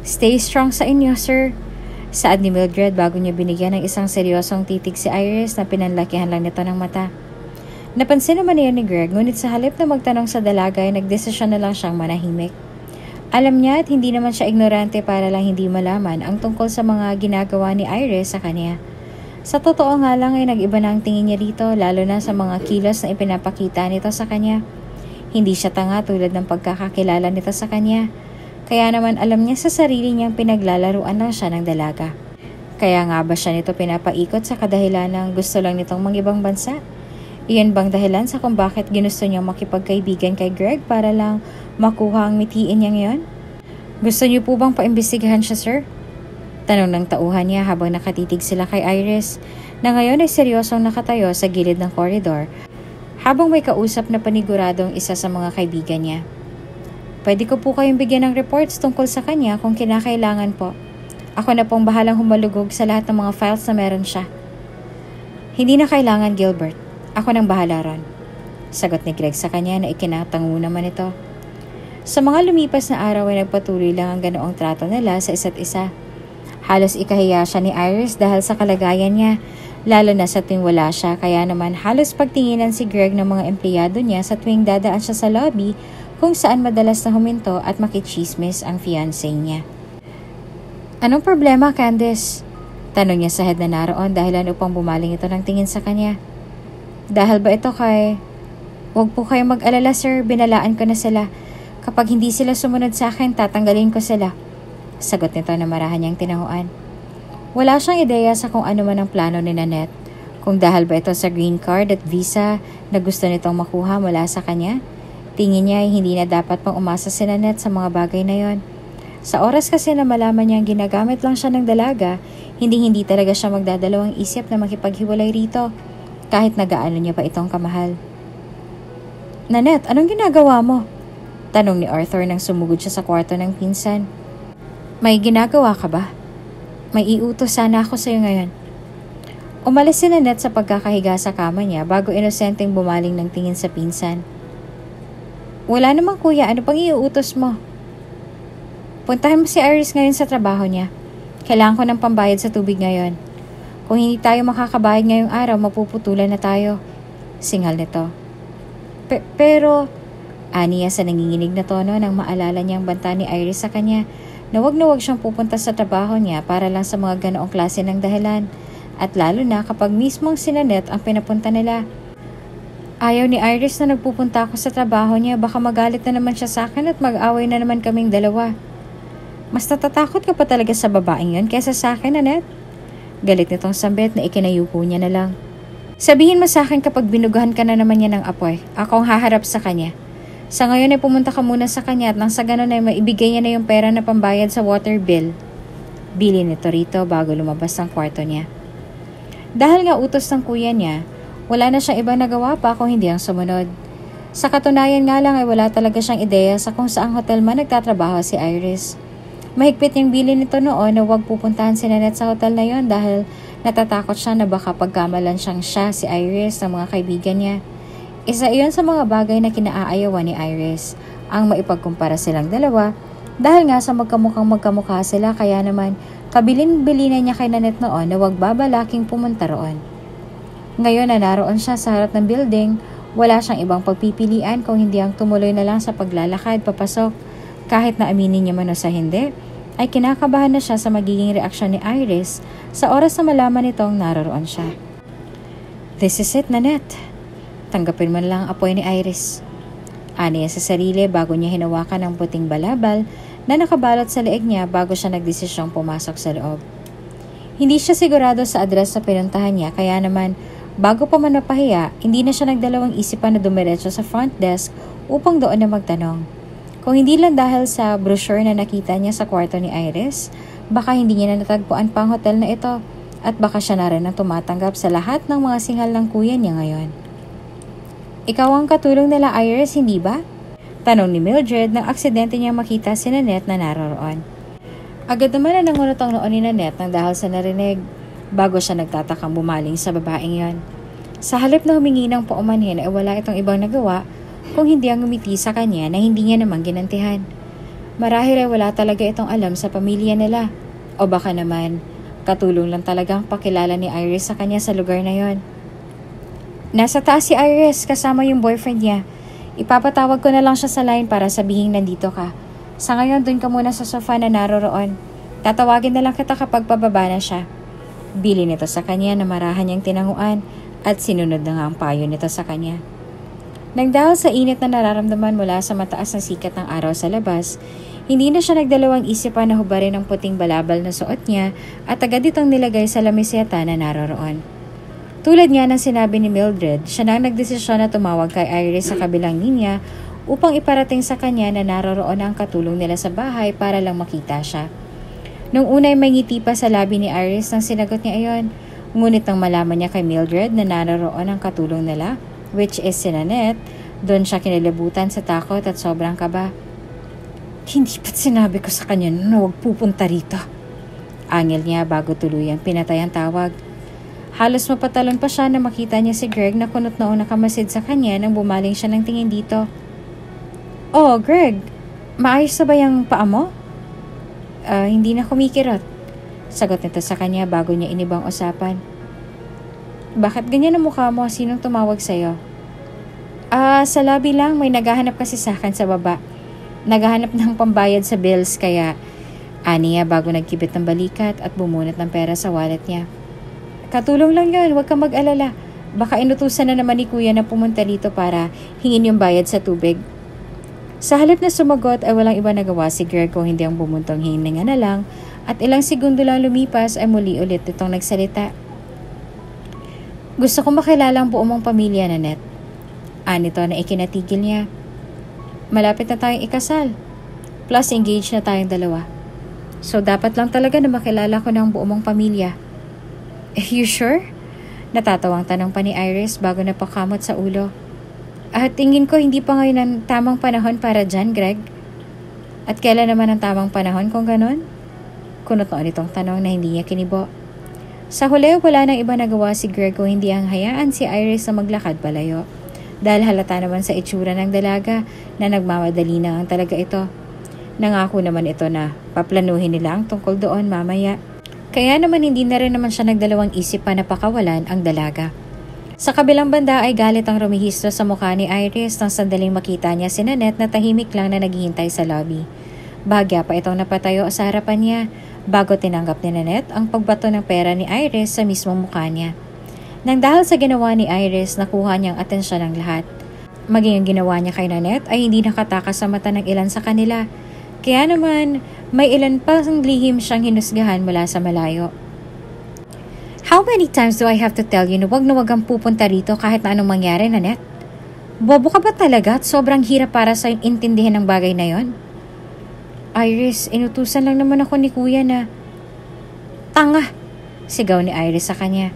Stay strong sa inyo, sir. Saad ni Mildred bago niya binigyan ng isang seryosong titig si Iris na pinanlakihan lang nito ng mata. Napansin naman niya ni Greg ngunit sa halip na magtanong sa dalaga ay nagdesisyon na lang siyang manahimik. Alam niya at hindi naman siya ignorante para lang hindi malaman ang tungkol sa mga ginagawa ni Iris sa kanya. Sa totoo nga lang ay nag-iba na ang tingin niya dito lalo na sa mga kilos na ipinapakita nito sa kanya. Hindi siya tanga tulad ng pagkakakilala nito sa kanya. Kaya naman alam niya sa sarili niyang pinaglalaruan lang siya ng dalaga. Kaya nga ba siya nito pinapaikot sa kadahilan ng gusto lang nitong mangibang bansa? Iyan bang dahilan sa kung bakit ginusto niyang makipagkaibigan kay Greg para lang makuha ang mitiin niya ngayon? Gusto niyo po bang paimbestigahan siya, sir? Tanong ng tauhan niya habang nakatitig sila kay Iris, na ngayon ay seryosong nakatayo sa gilid ng koridor habang may kausap na paniguradong isa sa mga kaibigan niya. Pwede ko po kayong bigyan ng reports tungkol sa kanya kung kinakailangan po. Ako na pong bahalang humalugog sa lahat ng mga files na meron siya. Hindi na kailangan, Gilbert. Ako nang bahala ron. Sagot ni Greg sa kanya na ikinatango naman ito. Sa mga lumipas na araw ay nagpatuloy lang ang ganoong trato nila sa isa't isa. Halos ikahiya siya ni Iris dahil sa kalagayan niya, lalo na sa tuwing wala siya, kaya naman halos pagtinginan si Greg ng mga empleyado niya sa tuwing dadaan siya sa lobby kung saan madalas na huminto at makichismis ang fiancé niya. Anong problema, Candice? Tanong niya sa head na naroon dahilan upang bumaling ito ng tingin sa kanya. Dahil ba ito kay... Huwag po kayong mag-alala, sir, binalaan ko na sila. Kapag hindi sila sumunod sa akin, tatanggalin ko sila. Sagot nito na marahan niyang tinanguan. Wala siyang ideya sa kung ano man ang plano ni Nanette. Kung dahil ba ito sa green card at visa na gusto nitong makuha mula sa kanya, tingin niya ay hindi na dapat pang umasa si Nanette sa mga bagay na yon. Sa oras kasi na malaman niyang ginagamit lang siya ng dalaga, hindi talaga siya magdadalawang isip na makipaghiwalay rito, kahit nagaano niya pa itong kamahal. Nanette, anong ginagawa mo? Tanong ni Arthur nang sumugod siya sa kwarto ng pinsan. May ginagawa ka ba? May iutos sana ako sa'yo ngayon. Umalis si Nanette sa pagkakahiga sa kama niya bago inosenteng bumaling ng tingin sa pinsan. Wala namang kuya, ano pang iuutos mo? Puntahan mo si Iris ngayon sa trabaho niya. Kailangan ko ng pambayad sa tubig ngayon. Kung hindi tayo makakabayad ngayong araw, mapuputulan na tayo. Singal nito. Pero, aniya sa nanginginig na tono nang maalala niyang banta ni Iris sa kanya na wag siyang pupunta sa trabaho niya para lang sa mga ganoong klase ng dahilan, at lalo na kapag mismong si Nanette ang pinapunta nila. Ayaw ni Iris na nagpupunta ako sa trabaho niya, baka magalit na naman siya sa akin at mag-away na naman kaming dalawa. Mas natatakot ka pa talaga sa babaeng yon kaysa sa akin, Nanette? Galit nitong sambit na ikinayuko niya na lang. Sabihin mo sa akin kapag binugahan ka na naman niya ng apoy, ako ang haharap sa kanya. Sa ngayon ay pumunta ka muna sa kanya at nang sa ganun ay maibigay niya na yung pera na pambayad sa water bill. Bili nito rito bago lumabas ng kwarto niya. Dahil nga utos ng kuya niya, wala na siyang ibang nagawa pa kung hindi ang sumunod. Sa katunayan nga lang ay wala talaga siyang ideya sa kung saang hotel man nagtatrabaho si Iris. Mahigpit niyang bili nito noon na huwag pupuntahan si Nanette sa hotel na yon dahil natatakot siya na baka pagkamalan siya si Iris ng mga kaibigan niya. Isa iyon sa mga bagay na kinaaayawan ni Iris, ang maipagkumpara silang dalawa dahil nga sa magkamukha sila, kaya naman kabilin-bilinan niya kay Nanette noon na huwag babalaking pumunta roon. Ngayon na naroon siya sa harap ng building, wala siyang ibang pagpipilian kung hindi ang tumuloy na lang sa paglalakad papasok. Kahit na aminin niya man o sa hindi, ay kinakabahan na siya sa magiging reaksyon ni Iris sa oras na malaman nitong naroroon siya. This is it, Nanette. Tanggapin mo na lang ang apoy ni Iris. Aniya sa sarili bago niya hinawakan ang puting balabal na nakabalot sa leeg niya bago siya nagdesisyong pumasok sa loob. Hindi siya sigurado sa address na pinuntahan niya, kaya naman bago pa man mapahiya, hindi na siya nagdalawang isipan na dumiretso sa front desk upang doon na magtanong. Kung hindi lang dahil sa brochure na nakita niya sa kwarto ni Iris, baka hindi niya na natagpuan pa ang hotel na ito at baka siya na rin ang tumatanggap sa lahat ng mga singal ng kuya niya ngayon. Ikaw ang katulong nila Iris, hindi ba? Tanong ni Mildred nang aksidente niya makita si Nanette na naroroon. Agad naman na nangunot ang noon ni Nanette nang dahil sa narinig bago siya nagtatakang bumaling sa babaeng yon. Sa halip na humingi ng paumanhin ay wala itong ibang nagawa kung hindi ang ngumiti sa kanya na hindi niya naman ginantihan. Marahil ay wala talaga itong alam sa pamilya nila, o baka naman katulong lang talagang pakilala ni Iris sa kanya sa lugar na yon. Nasa taas si Iris kasama yung boyfriend niya. Ipapatawag ko na lang siya sa line para sabihin nandito ka. Sa ngayon, dun ka muna sa sofa na naroroon. Tatawagin na lang kita kapag pababa na siya. Bili nito sa kanya na marahan niyang tinanguan at sinunod na nga ang payo nito sa kanya. Nang dahil sa init na nararamdaman mula sa mataas na sikat ng araw sa labas, hindi na siya nagdalawang isipan na hubarin ang puting balabal na suot niya at agad itong nilagay sa lamiseta na naroroon. Tulad nga ng sinabi ni Mildred, siya na nagdesisyon na tumawag kay Iris sa kabilang linya upang iparating sa kanya na naroroon ang katulong nila sa bahay para lang makita siya. Nung unay may ngiti pa sa labi ni Iris nang sinagot niya ayon, ngunit nang malaman niya kay Mildred na naroroon ang katulong nila, which is si Nanette, doon siya kinilibutan sa takot at sobrang kaba. Hindi ba't sinabi ko sa kanya na huwag pupunta rito? Angil niya bago tuluyang pinatay ang tawag. Halos mapatalon pa siya na makita niya si Greg na kunot noong nakamasid sa kanya nang bumaling siya ng tingin dito. Oh, Greg, maayos na ba yung paa mo? Hindi na kumikirot. Sagot nito sa kanya bago niya inibang usapan. Bakit ganyan ang mukha mo? Sinong tumawag sa'yo? Sa lobby lang, may naghahanap kasi sa akin sa baba. Naghahanap ng pambayad sa bills kaya aniya bago nagkibit ng balikat at bumunot ng pera sa wallet niya. Katulong lang yun, huwag kang mag-alala. Baka inutusan na naman ni Kuya na pumunta dito para hingin yung bayad sa tubig. Sa halip na sumagot ay walang iba nagawa si Greg kung hindi ang bumuntong hininga na lang at ilang segundo lang lumipas ay muli ulit itong nagsalita. Gusto ko makilala ang buong mong pamilya, Nanette. Anito na ikinatigil niya. Malapit na tayong ikasal. Plus engaged na tayong dalawa. So dapat lang talaga na makilala ko ng buong mong pamilya. You sure? Natatawang tanong pa ni Iris bago napakamot sa ulo. Tingin ko hindi pa ngayon ang tamang panahon para dyan, Greg. At kailan naman ang tamang panahon kung ganon? Kunot noon itong tanong na hindi niya kinibo. Sa huli, wala nang iba nagawa si Greg kung hindi ang hayaan si Iris na maglakad palayo. Dahil halata naman sa itsura ng dalaga na nagmamadali na ang talaga ito. Nangako naman ito na paplanuhin nila ang tungkol doon mamaya. Kaya naman hindi na rin naman siya nagdalawang isip pa na pakawalan ang dalaga. Sa kabilang banda ay galit ang rumihistro sa mukha ni Iris nang sandaling makita niya si Nanette na tahimik lang na naghihintay sa lobby. Bahagya pa itong napatayo sa harapan niya bago tinanggap ni Nanette ang pagbato ng pera ni Iris sa mismong mukha niya. Nang dahil sa ginawa ni Iris, nakuha niyang atensyon ng lahat. Maging ang ginawa niya kay Nanette ay hindi nakatakas sa mata ng ilan sa kanila. Kaya naman, may ilan pa ang lihim siyang hinusgahan mula sa malayo. How many times do I have to tell you na wag kang pupunta rito kahit na anong mangyari, Nanette? Bobo ka ba talaga at sobrang hirap para sa intindihan ng bagay na yon? Iris, inutusan lang naman ako ni Kuya na... Tanga! Sigaw ni Iris sa kanya.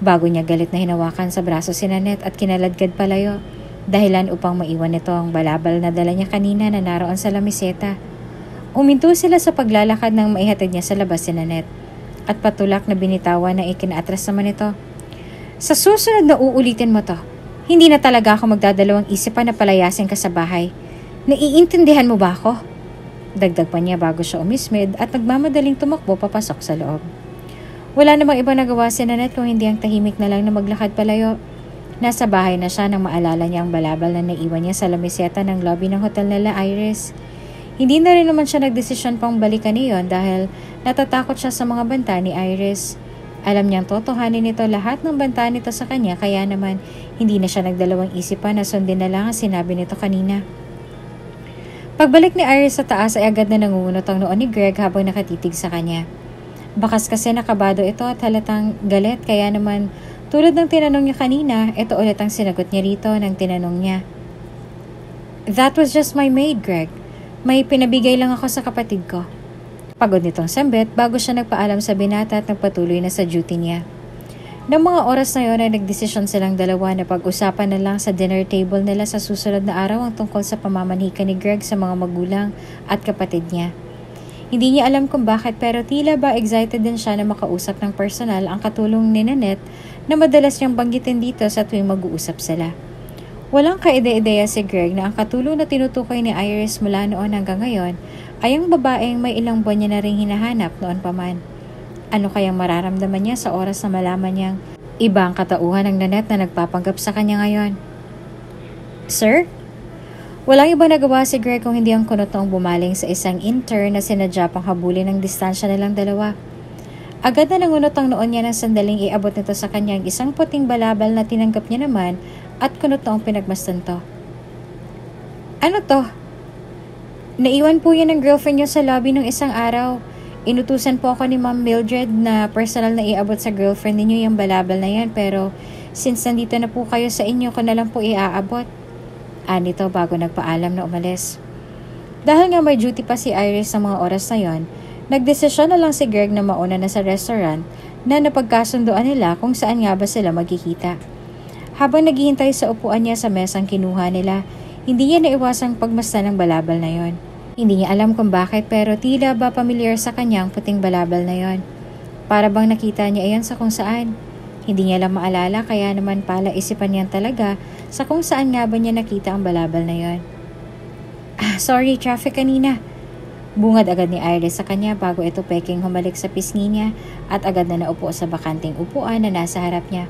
Bago niya galit na hinawakan sa braso si Nanette at kinaladkad palayo. Dahilan upang maiwan nito ang balabal na dala niya kanina na naroon sa lamiseta. Uminto sila sa paglalakad nang maihatid niya sa labas si Nanette. At patulak na binitawan na ikinaatras naman ito. Sa susunod na uulitin mo to, hindi na talaga ako magdadalawang isipan na palayasin ka sa bahay. Naiintindihan mo ba ako? Dagdag pa niya bago siya umismid at nagmamadaling tumakbo papasok sa loob. Wala namang iba nagawa si Nanette kung hindi ang tahimik na lang na maglakad palayo. Nasa bahay na siya nang maalala niya ang balabal na naiwan niya sa lamiseta ng lobby ng hotel nila Iris. Hindi na rin naman siya nagdesisyon pang balikan iyon dahil natatakot siya sa mga banta ni Iris. Alam niyang totohanin nito lahat ng banta nito sa kanya kaya naman hindi na siya nagdalawang isipan na sundin na lang ang sinabi nito kanina. Pagbalik ni Iris sa taas ay agad na nangungunot ang noon ni Greg habang nakatitig sa kanya. Bakas kasi nakabado ito at halatang galit kaya naman tulad ng tinanong niya kanina, ito ulit ang sinagot niya rito ng tinanong niya. That was just my maid, Greg. May pinabigay lang ako sa kapatid ko. Pagod nitong sambit bago siya nagpaalam sa binata at nagpatuloy na sa duty niya. Noong mga oras na yun ay nagdesisyon silang dalawa na pag-usapan na lang sa dinner table nila sa susunod na araw ang tungkol sa pamamanhika ni Greg sa mga magulang at kapatid niya. Hindi niya alam kung bakit pero tila ba excited din siya na makausap ng personal ang katulong ni Nanette na madalas niyang banggitin dito sa tuwing mag-uusap sila. Walang kaide-ideya si Greg na ang katulong na tinutukoy ni Iris mula noon hanggang ngayon ay ang babaeng may ilang buwan niya na rin hinahanap noon pa man. Ano kayang mararamdaman niya sa oras na malaman niyang iba ang katauhan ng Nanette na nagpapanggap sa kanya ngayon? Sir? Walang iba nagawa si Greg kung hindi ang kunot noong bumaling sa isang intern na sinadya pang habulin ng distansya nilang dalawa. Agad na nangunot ang noon niya ng sandaling iabot nito sa kanya ang isang puting balabal na tinanggap niya naman at kunot noong pinagmasdan to. Ano to? Naiwan po yan ng girlfriend niyo sa lobby ng isang araw. Inutusan po ako ni Ma'am Mildred na personal na iabot sa girlfriend niyo yung balabal na yan, pero since nandito na po kayo sa inyo, ko na lang po iaabot. Anito bago nagpaalam na umalis. Dahil nga may duty pa si Iris sa mga oras na yon, nagdesisyon na lang si Greg na mauna na sa restaurant na napagkasunduan nila kung saan nga ba sila magkikita. Habang naghihintay sa upuan niya sa mesang kinuha nila, hindi niya naiwasang pagmasdan ng balabal na yon. Hindi niya alam kung bakit, pero tila ba pamilyar sa kanya ang puting balabal na yon. Para bang nakita niya iyan sa kung saan. Hindi niya lang maalala, kaya naman pala isipan niyan talaga sa kung saan nga ba niya nakita ang balabal na yon. Sorry, traffic kanina. Bungad agad ni Iris sa kanya bago ito peking humalik sa pisngi niya at agad na naupo sa bakanting upuan na nasa harap niya.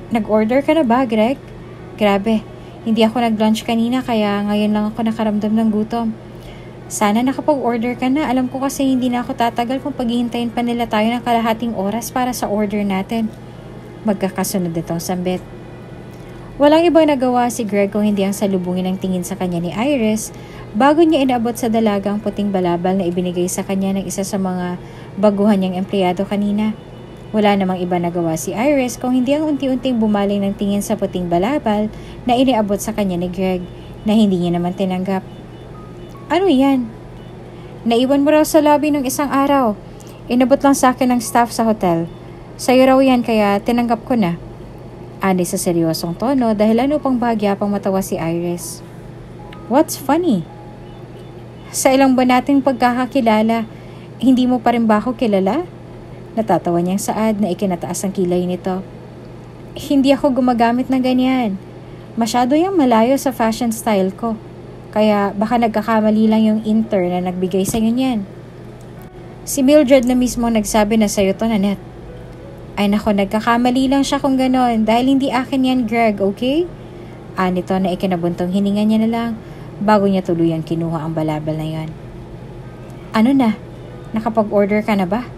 Nag-order ka na ba, Greg? Grabe, hindi ako nag-lunch kanina kaya ngayon lang ako nakaramdam ng gutom. Sana nakapag-order ka na. Alam ko kasi hindi na ako tatagal kung paghihintayin pa nila tayo ng kalahating oras para sa order natin. Magkakasunod itong sambit. Walang ibang nagawa si Greg kung hindi ang salubungin ng tingin sa kanya ni Iris bago niya inaabot sa dalaga ang puting balabal na ibinigay sa kanya ng isa sa mga baguhan niyang empleyado kanina. Wala namang iba nagawa si Iris kung hindi ang unti-unting bumaling ng tingin sa puting balabal na iniabot sa kanya ni Greg na hindi niya naman tinanggap. Ano yan? Naiwan mo raw sa lobby ng isang araw. Inabot lang sa akin ng staff sa hotel. Sa'yo raw yan kaya tinanggap ko na. Ani sa seryosong tono dahilan upang bahagya pang matawa si Iris. What's funny? Sa ilang buwan nating pagkakakilala, hindi mo pa rin ba ako kilala? Natatawa niyang saad na ikinataas ang kilay nito. Hindi ako gumagamit ng ganyan. Masyado yung malayo sa fashion style ko. Kaya baka nagkakamali lang yung intern na nagbigay sa'yo niyan. Si Mildred na mismo nagsabi na sa'yo to, Nanette. Ay nako, nagkakamali lang siya kung ganon dahil hindi akin yan, Greg, okay? Anito na ikinabuntong hininga niya na lang bago niya tuluyan kinuha ang balabal na yon. Ano na? Nakapag-order ka na ba?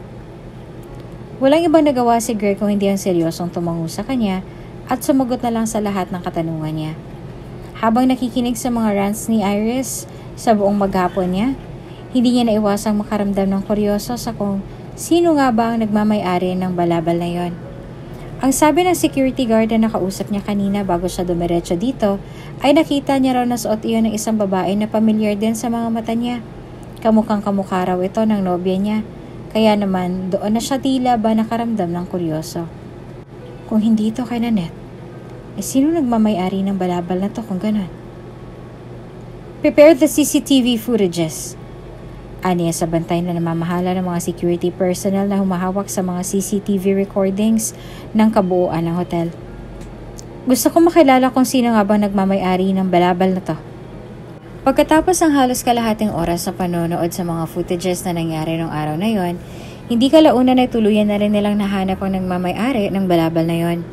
Walang ibang nagawa si Greg kung hindi ang seryosong tumango sa kanya at sumagot na lang sa lahat ng katanungan niya. Habang nakikinig sa mga rants ni Iris sa buong maghapon niya, hindi niya naiwasang makaramdam ng kuryoso sa kung sino nga ba ang nagmamay-ari ng balabal na yon. Ang sabi ng security guard na nakausap niya kanina bago siya dumiretso dito ay nakita niya raw na suot iyon ng isang babae na pamilyar din sa mga mata niya. Kamukhang kamukha raw ito ng nobya niya, kaya naman doon na siya tila ba nakaramdam ng kuryoso. Kung hindi ito kay Nanette, sino nagmamay-ari ng balabal na to kung ganon? Prepare the CCTV footages. Aniya sa bantay na namamahala ng mga security personnel na humahawak sa mga CCTV recordings ng kabuuan ng hotel. Gusto ko makilala kung sino nga bang nagmamay-ari ng balabal na to. Pagkatapos ng halos kalahating oras sa panonood sa mga footages na nangyari noong araw na yon, hindi kalaunan ay tuluyan na rin nilang nahanap ang nagmamay-ari ng balabal na yon.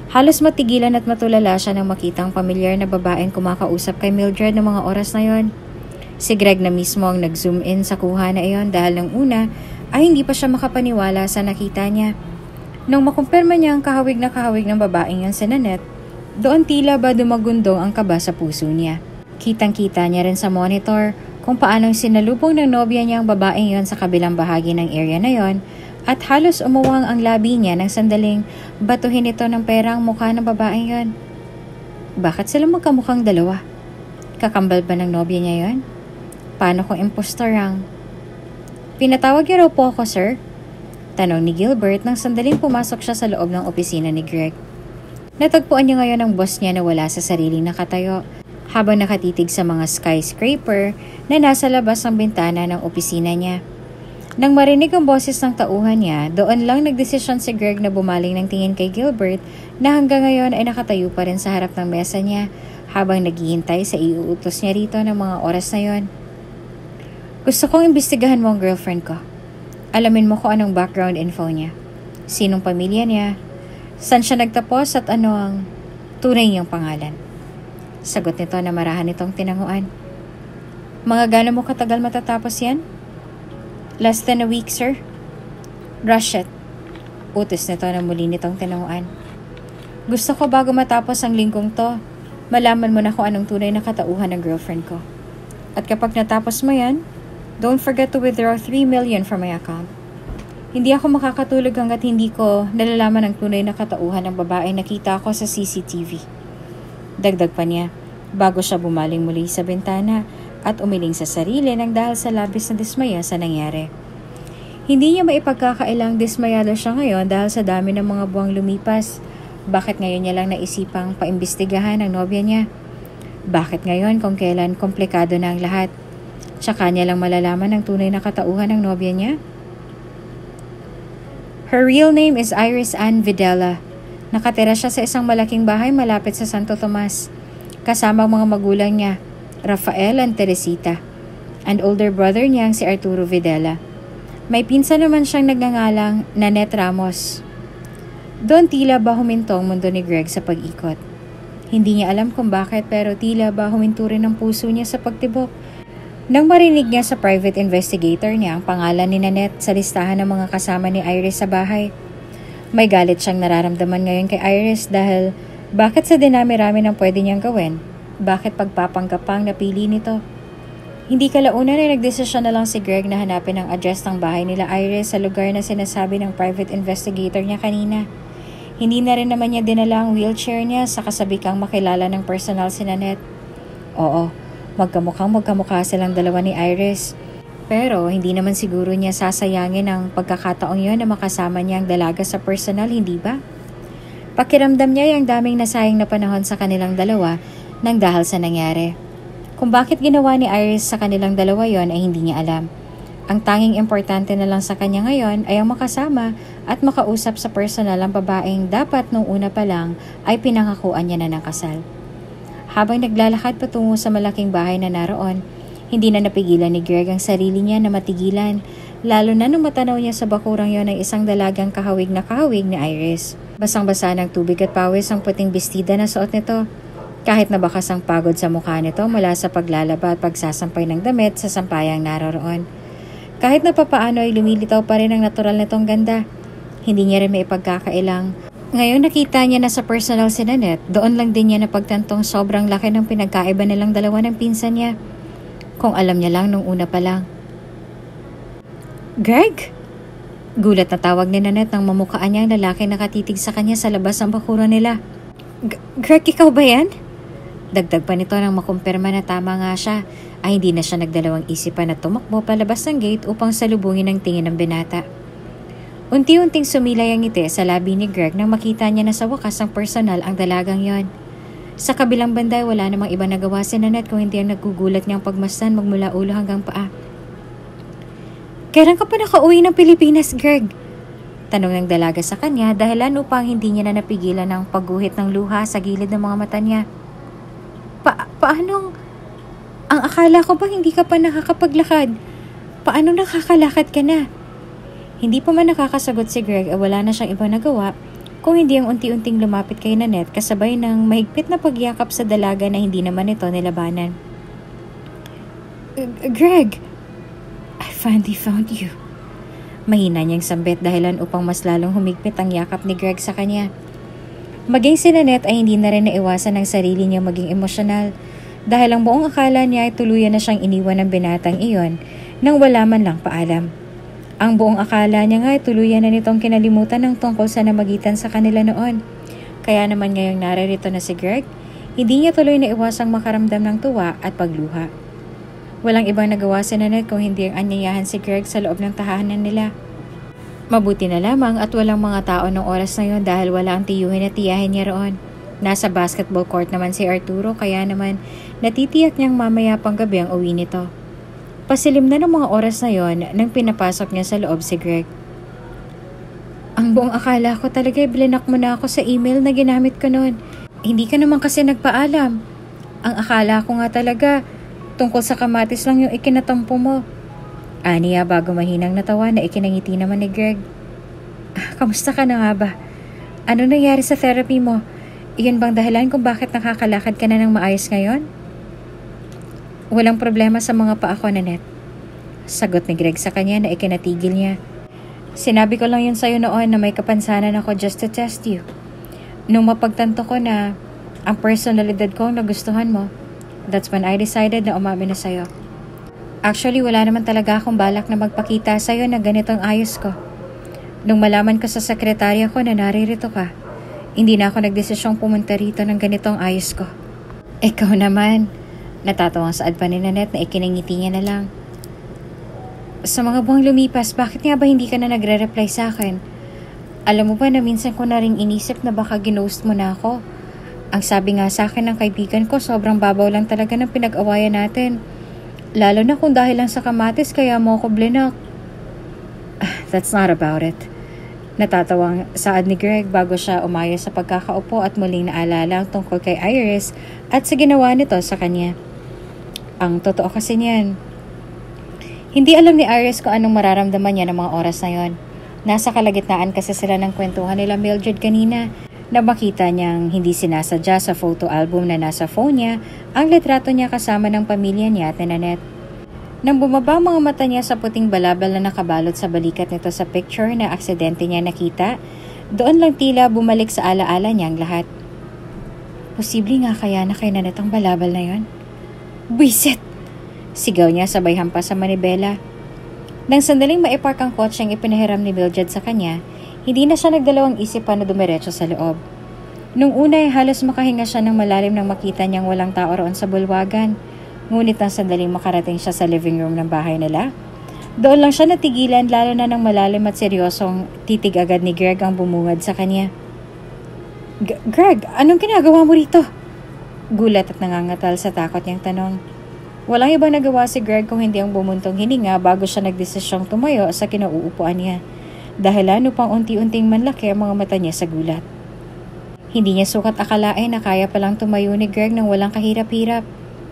Halos matigilan at matulala siya nang makitang pamilyar na babaeng kumakausap kay Mildred ng mga oras na yon. Si Greg na mismo ang nag-zoom in sa kuha na iyon dahil ng una ay hindi pa siya makapaniwala sa nakita niya. Nung makumpirma niya ang kahawig ng babaeng yan si Nanette, doon tila ba dumagundong ang kaba sa puso niya. Kitang-kita niya rin sa monitor kung paanong sinalubong ng nobya niya ang babaeng yon sa kabilang bahagi ng area na yon at halos umuwang ang labi niya ng sandaling batuhin ito ng perang mukha ng babaeng yon. Bakit sila magkamukhang dalawa? Kakambal ba ng nobya niya yon? Paano kung impostor ang... Pinatawag niyo raw po ako, sir? Tanong ni Gilbert nang sandaling pumasok siya sa loob ng opisina ni Greg. Natagpuan niya ngayon ang boss niya na wala sa sariling nakatayo habang nakatitig sa mga skyscraper na nasa labas ng bintana ng opisina niya. Nang marinig ang boses ng tauhan niya, doon lang nagdesisyon si Greg na bumaling ng tingin kay Gilbert na hanggang ngayon ay nakatayo pa rin sa harap ng mesa niya habang naghihintay sa iuutos niya rito ng mga oras na yon. Gusto kong imbestigahan mo ang girlfriend ko. Alamin mo kung anong background info niya. Sinong pamilya niya, saan siya nagtapos at ano ang tunay niyang pangalan. Sagot nito na marahan itong tinanguan. Mga gaano mo katagal matatapos yan? Less than a week, sir. Rush it. Utos nito na muli nitong tinanguan. Gusto ko bago matapos ang linggong to, malaman mo na kung anong tunay na katauhan ng girlfriend ko. At kapag natapos mo yan, don't forget to withdraw 3 million from my account. Hindi ako makakatulog hanggat hindi ko nalalaman ang tunay na katauhan ng babae nakita ko sa CCTV. Dagdag pa niya, bago siya bumaling muli sa bintana at umiling sa sarili nang dahil sa labis na dismaya sa nangyari. Hindi niya maipagkakailang dismayado siya ngayon dahil sa dami ng mga buwang lumipas. Bakit ngayon niya lang naisipang paimbestigahan ang nobya niya? Bakit ngayon kung kailan komplikado na ang lahat? Tsaka niya lang malalaman ang tunay na katauhan ng nobya niya? Her real name is Iris Ann Videla. Nakatira siya sa isang malaking bahay malapit sa Santo Tomas. Kasama ang mga magulang niya, Rafael and Teresita. And older brother niya si Arturo Videla. May pinsan naman siyang nagngangalang Nanette Ramos. Doon tila ba huminto ang mundo ni Greg sa pag-ikot. Hindi niya alam kung bakit pero tila ba huminto rin ang puso niya sa pagtibok. Nang marinig niya sa private investigator niya ang pangalan ni Nanette sa listahan ng mga kasama ni Iris sa bahay. May galit siyang nararamdaman ngayon kay Iris dahil bakit sa dinami-rami ng pwede niyang gawin? Bakit pagpapanggapang napili nito? Hindi kalaunan ay nagdesisyon na lang si Greg na hanapin ang address ng bahay nila Iris sa lugar na sinasabi ng private investigator niya kanina. Hindi na rin naman niya dinala ang wheelchair niya sa kasabikang makilala ng personal si Nanette. Oo, magkamukha silang dalawa ni Iris. Pero hindi naman siguro niya sasayangin ang pagkakataong yun na makasama niya ang dalaga sa personal, hindi ba? Pakiramdam niya yung daming nasayang na panahon sa kanilang dalawa nang dahil sa nangyari. Kung bakit ginawa ni Iris sa kanilang dalawa yon ay hindi niya alam. Ang tanging importante na lang sa kanya ngayon ay ang makasama at makausap sa personal ang babaeng dapat nung una pa lang ay pinangakuan niya na ng kasal. Habang naglalakad patungo sa malaking bahay na naroon, hindi na napigilan ni Greg ang sarili niya na matigilan, lalo na nung matanaw niya sa bakurang yon ay isang dalagang kahawig na kahawig ni Iris. Basang-basa ng tubig at pawis ang puting bestida na suot nito. Kahit nabakas ang pagod sa mukha nito mula sa paglalaba at pagsasampay ng damit sa sampayang naroroon. Kahit na papaano ay lumilitaw pa rin ang natural nitong ganda. Hindi niya rin may ipagkakailang. Ngayon nakita niya na sa personal si Nanette, doon lang din niya napagtantong sobrang laki ng pinagkaiba nilang dalawa ng pinsan niya. Kung alam niya lang nung una pa lang. Greg? Gulat na tawag ni Nanette nang mamukhaan niya ang lalaki nakatitig sa kanya sa labas ng bakuran nila. Greg, ikaw ba yan? Dagdag pa nito nang makumpirma na tama nga siya, ay hindi na siya nagdalawang isipan na tumakbo palabas ng gate upang salubungin ang tingin ng binata. Unti-unting sumilay ang ngiti sa labi ni Greg nang makita niya na sa wakas ang personal ang dalagang yon. Sa kabilang banda wala namang iba nagawa si Nanette kung hindi ang naggugulat niyang pagmasdan magmula ulo hanggang paa. Kailan ka pa nakauwi ng Pilipinas, Greg? Tanong ng dalaga sa kanya dahilan upang hindi niya na napigilan ang pagguhit ng luha sa gilid ng mga mata niya. Paanong? Ang akala ko ba hindi ka pa nakakapaglakad? Paano nakakalakad ka na? Hindi pa man nakakasagot si Greg ay wala na siyang ibang nagawa kung hindi ang unti-unting lumapit kay Nanette kasabay ng mahigpit na pagyakap sa dalaga na hindi naman ito nilabanan. Greg, I finally found you. Mahina niyang sambit dahilan upang mas lalong humigpit ang yakap ni Greg sa kanya. Maging si Nanette ay hindi na rin naiwasan ng sarili niya maging emosyonal dahil ang buong akala niya ay tuluyan na siyang iniwan ng binatang iyon nang wala man lang paalam. Ang buong akala niya nga ay tuluyan na nitong kinalimutan ng tungkol sa namagitan sa kanila noon. Kaya naman ngayong naririto na si Greg, hindi niya tuloy na iwasang makaramdam ng tuwa at pagluha. Walang ibang nagawa si Nanette kung hindi ang anyayahan si Greg sa loob ng tahanan nila. Mabuti na lamang at walang mga tao ng oras na yon dahil wala ang tiyuhin at tiyahin niya roon. Nasa basketball court naman si Arturo kaya naman natitiyak niyang mamaya pang gabi ang uwi nito. Pasilim na ng mga oras na yon nang pinapasok niya sa loob si Greg. Ang buong akala ko talaga blinak mo na ako sa email na ginamit ko noon. Hindi ka naman kasi nagpaalam. Ang akala ko nga talaga tungkol sa kamatis lang yung ikinatampo mo. Aniya bago mahinang natawa na ikinangiti naman ni Greg. Kamusta ka na nga ba? Ano nangyari sa therapy mo? Iyon bang dahilan kung bakit nakakalakad ka na ng maayos ngayon? Walang problema sa mga paa ko, Nanette. Sagot ni Greg sa kanya na ikinatigil niya. Sinabi ko lang yun sa'yo noon na may kapansanan ako just to test you. Nung mapagtanto ko na ang personalidad ko ang nagustuhan mo. That's when I decided na umamin na sa'yo. Actually, wala naman talaga akong balak na magpakita sa'yo na ganitong ayos ko. Nung malaman ko sa sekretarya ko na naririto ka, hindi na ako nagdesisyong pumunta rito ng ganitong ayos ko. Ikaw naman, natatawang saad pa ni Nanette na ikinangiti niya na lang. Sa mga buwang lumipas, bakit nga ba hindi ka na nagre-reply sa akin? Alam mo ba na minsan ko na rin inisip na baka ginost mo na ako? Ang sabi nga sa akin ng kaibigan ko, sobrang babaw lang talaga ng pinag-awayan natin. Lalo na kung dahil lang sa kamatis kaya mo ako blinak. That's not about it. Natatawang saad ni Greg bago siya umaya sa pagkakaupo at muling naalala ang tungkol kay Iris at sa ginawa nito sa kanya. Ang totoo kasi niyan. Hindi alam ni Iris kung anong mararamdaman niya ng mga oras na yon. Nasa kalagitnaan kasi sila ng kwentuhan nila Mildred kanina na makita niyang hindi sinasadya sa photo album na nasa phone niya ang litrato niya kasama ng pamilya niya at ni Nanette. Nang bumaba mga mata niya sa puting balabal na nakabalot sa balikat nito sa picture na aksidente niya nakita, doon lang tila bumalik sa alaala niya ang lahat. Posible nga kaya na kay Nanette ang balabal na yon? Buisit! Sigaw niya sabay hampas sa manibela. Nang sandaling maipark ang kotseng ipinahiram ni Mildred sa kanya, hindi na siya nagdalawang isip pa na dumiretso sa loob. Nung una ay halos makahinga siya ng malalim nang makita niyang walang tao roon sa bulwagan. Ngunit nang sandaling makarating siya sa living room ng bahay nila, doon lang siya natigilan lalo na ng malalim at seryosong titig agad ni Greg ang bumungad sa kanya. Greg, anong ginagawa mo rito? Gulat at nangangatal sa takot niyang tanong. Walang ibang nagawa si Greg kung hindi ang bumuntong hininga bago siya nagdesisyong tumayo sa kinauupuan niya. Dahilan upang unti-unting manlaki ang mga mata niya sa gulat. Hindi niya sukat akalain na kaya palang tumayo ni Greg nang walang kahirap-hirap.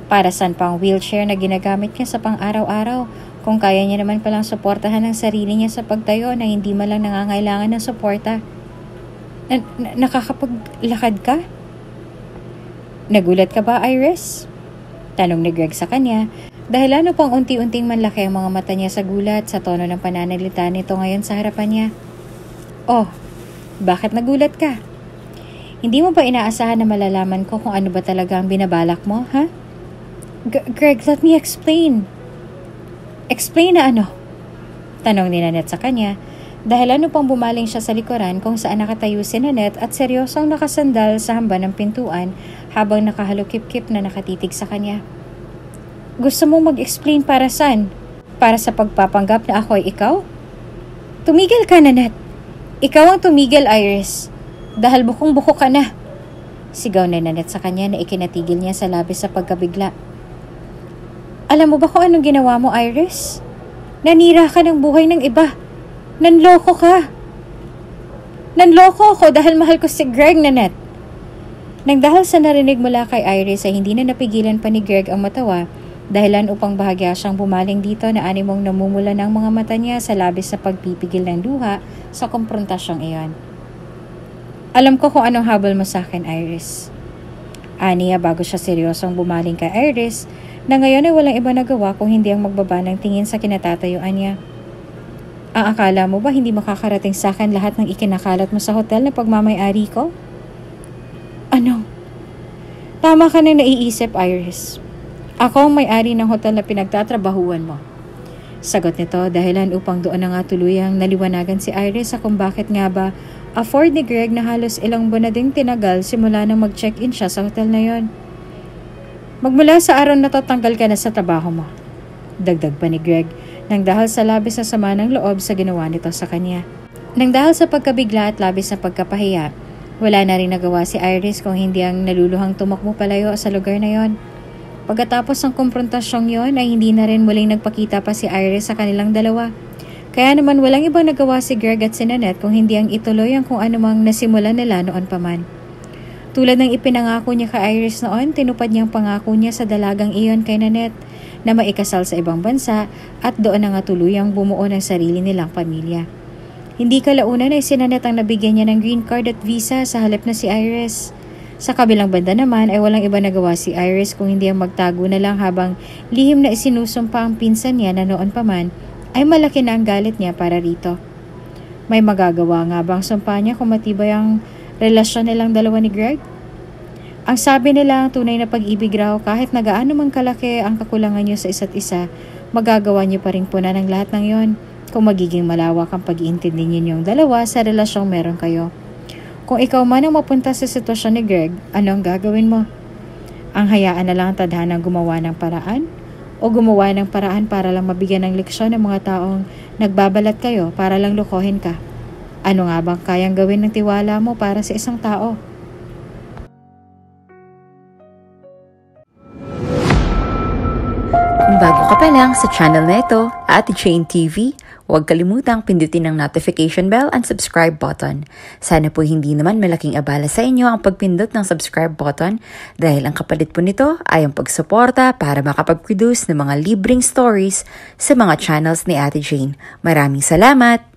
Para saan pa ang wheelchair na ginagamit niya sa pang-araw-araw kung kaya niya naman palang suportahan ang sarili niya sa pagtayo na hindi man lang nangangailangan ng suporta. Nakakapaglakad ka? Nagulat ka ba, Iris? Tanong ni Greg sa kanya. Dahilan upang unti-unting manlaki ang mga mata niya sa gulat sa tono ng pananalita nito ngayon sa harapan niya. Oh, bakit nagulat ka? Hindi mo ba inaasahan na malalaman ko kung ano ba talaga ang binabalak mo, ha? Greg, let me explain. Explain na ano? Tanong ni Nanette sa kanya. Dahilan upang bumaling siya sa likuran kung saan nakatayo si Nanette at seryosong nakasandal sa hamba ng pintuan habang nakahalukip-kip na nakatitig sa kanya. Gusto mong mag-explain para saan? Para sa pagpapanggap na ako ay ikaw? Tumigil ka, Nanette. Ikaw ang tumigil, Iris. Dahil bukong-buko ka na. Sigaw ni Nanette sa kanya na ikinatigil niya sa labis sa pagkabigla. Alam mo ba kung anong ginawa mo, Iris? Nanira ka ng buhay ng iba. Nanloko ka. Nanloko ako dahil mahal ko si Greg, Nanette. Nang dahil sa narinig mula kay Iris ay hindi na napigilan pa ni Greg ang matawa, dahilan upang bahagya siyang bumaling dito na animong namumula ng mga mata niya sa labis sa pagpipigil ng luha sa komprontasyong iyon. Alam ko kung anong habol mo sa akin, Iris. Aniya bago siya seryosong bumaling kay Iris na ngayon ay walang iba nagawa kung hindi ang magbaba ng tingin sa kinatatayuan niya. Ang akala mo ba hindi makakarating sa akin lahat ng ikinakalat mo sa hotel na pagmamay-ari ko? Ano? Tama ka na naiisip, Iris. Ako ang may-ari ng hotel na pinagtatrabahuan mo. Sagot nito dahilan upang doon na nga tuluyang naliwanagan si Iris sa kung bakit nga ba afford ni Greg na halos ilang buwan na ding tinagal simula nang mag-check-in siya sa hotel na yon. Magmula sa araw na to, tanggal ka na sa trabaho mo. Dagdag pa ni Greg nang dahil sa labis na sama ng loob sa ginawa nito sa kanya. Nang dahil sa pagkabigla at labis na pagkapahiya, wala na rin nagawa si Iris kung hindi ang naluluhang tumakbo palayo sa lugar na yon. Pagkatapos ng komprontasyong yon ay hindi na rin muling nagpakita pa si Iris sa kanilang dalawa. Kaya naman walang ibang nagawa si Greg at si Nanette kung hindi ang ituloy ang kung anumang nasimulan nila noon pa man. Tulad ng ipinangako niya kay Iris noon, tinupad niyang pangako niya sa dalagang iyon kay Nanette na maikasal sa ibang bansa at doon na nga tuluyang bumuo ng sarili nilang pamilya. Hindi kalaunan ay si Nanette ang nabigyan niya ng green card at visa sa halip na si Iris. Sa kabilang banda naman ay walang iba nagawa si Iris kung hindi ang magtago na lang habang lihim na isinusumpa ang pinsan niya na noon pa man ay malaki na ang galit niya para rito. May magagawa nga bang sumpa niya kung matibay ang relasyon nilang dalawa ni Greg? Ang sabi nila, ang tunay na pag-ibig raw, kahit na gaano man kalaki ang kakulangan nyo sa isa't isa, magagawa nyo pa rin punan ng lahat ng yon kung magiging malawak ang pag-iintindi ninyong dalawa sa relasyong meron kayo. Kung ikaw man ang mapunta sa sitwasyon ni Greg, ano ang gagawin mo? Ang hayaan na lang ang tadhana gumawa ng paraan? O gumawa ng paraan para lang mabigyan ng leksyon ng mga taong nagbabalat kayo para lang lukohin ka? Ano nga bang kayang gawin ng tiwala mo para sa isang tao? Kung bago ka pa lang sa channel na ito, Ate Jane TV, huwag kalimutang pindutin ang notification bell and subscribe button. Sana po hindi naman malaking abala sa inyo ang pagpindot ng subscribe button dahil ang kapalit po nito ay ang pagsuporta para makapag-produce ng mga libreng stories sa mga channels ni Ate Jane. Maraming salamat!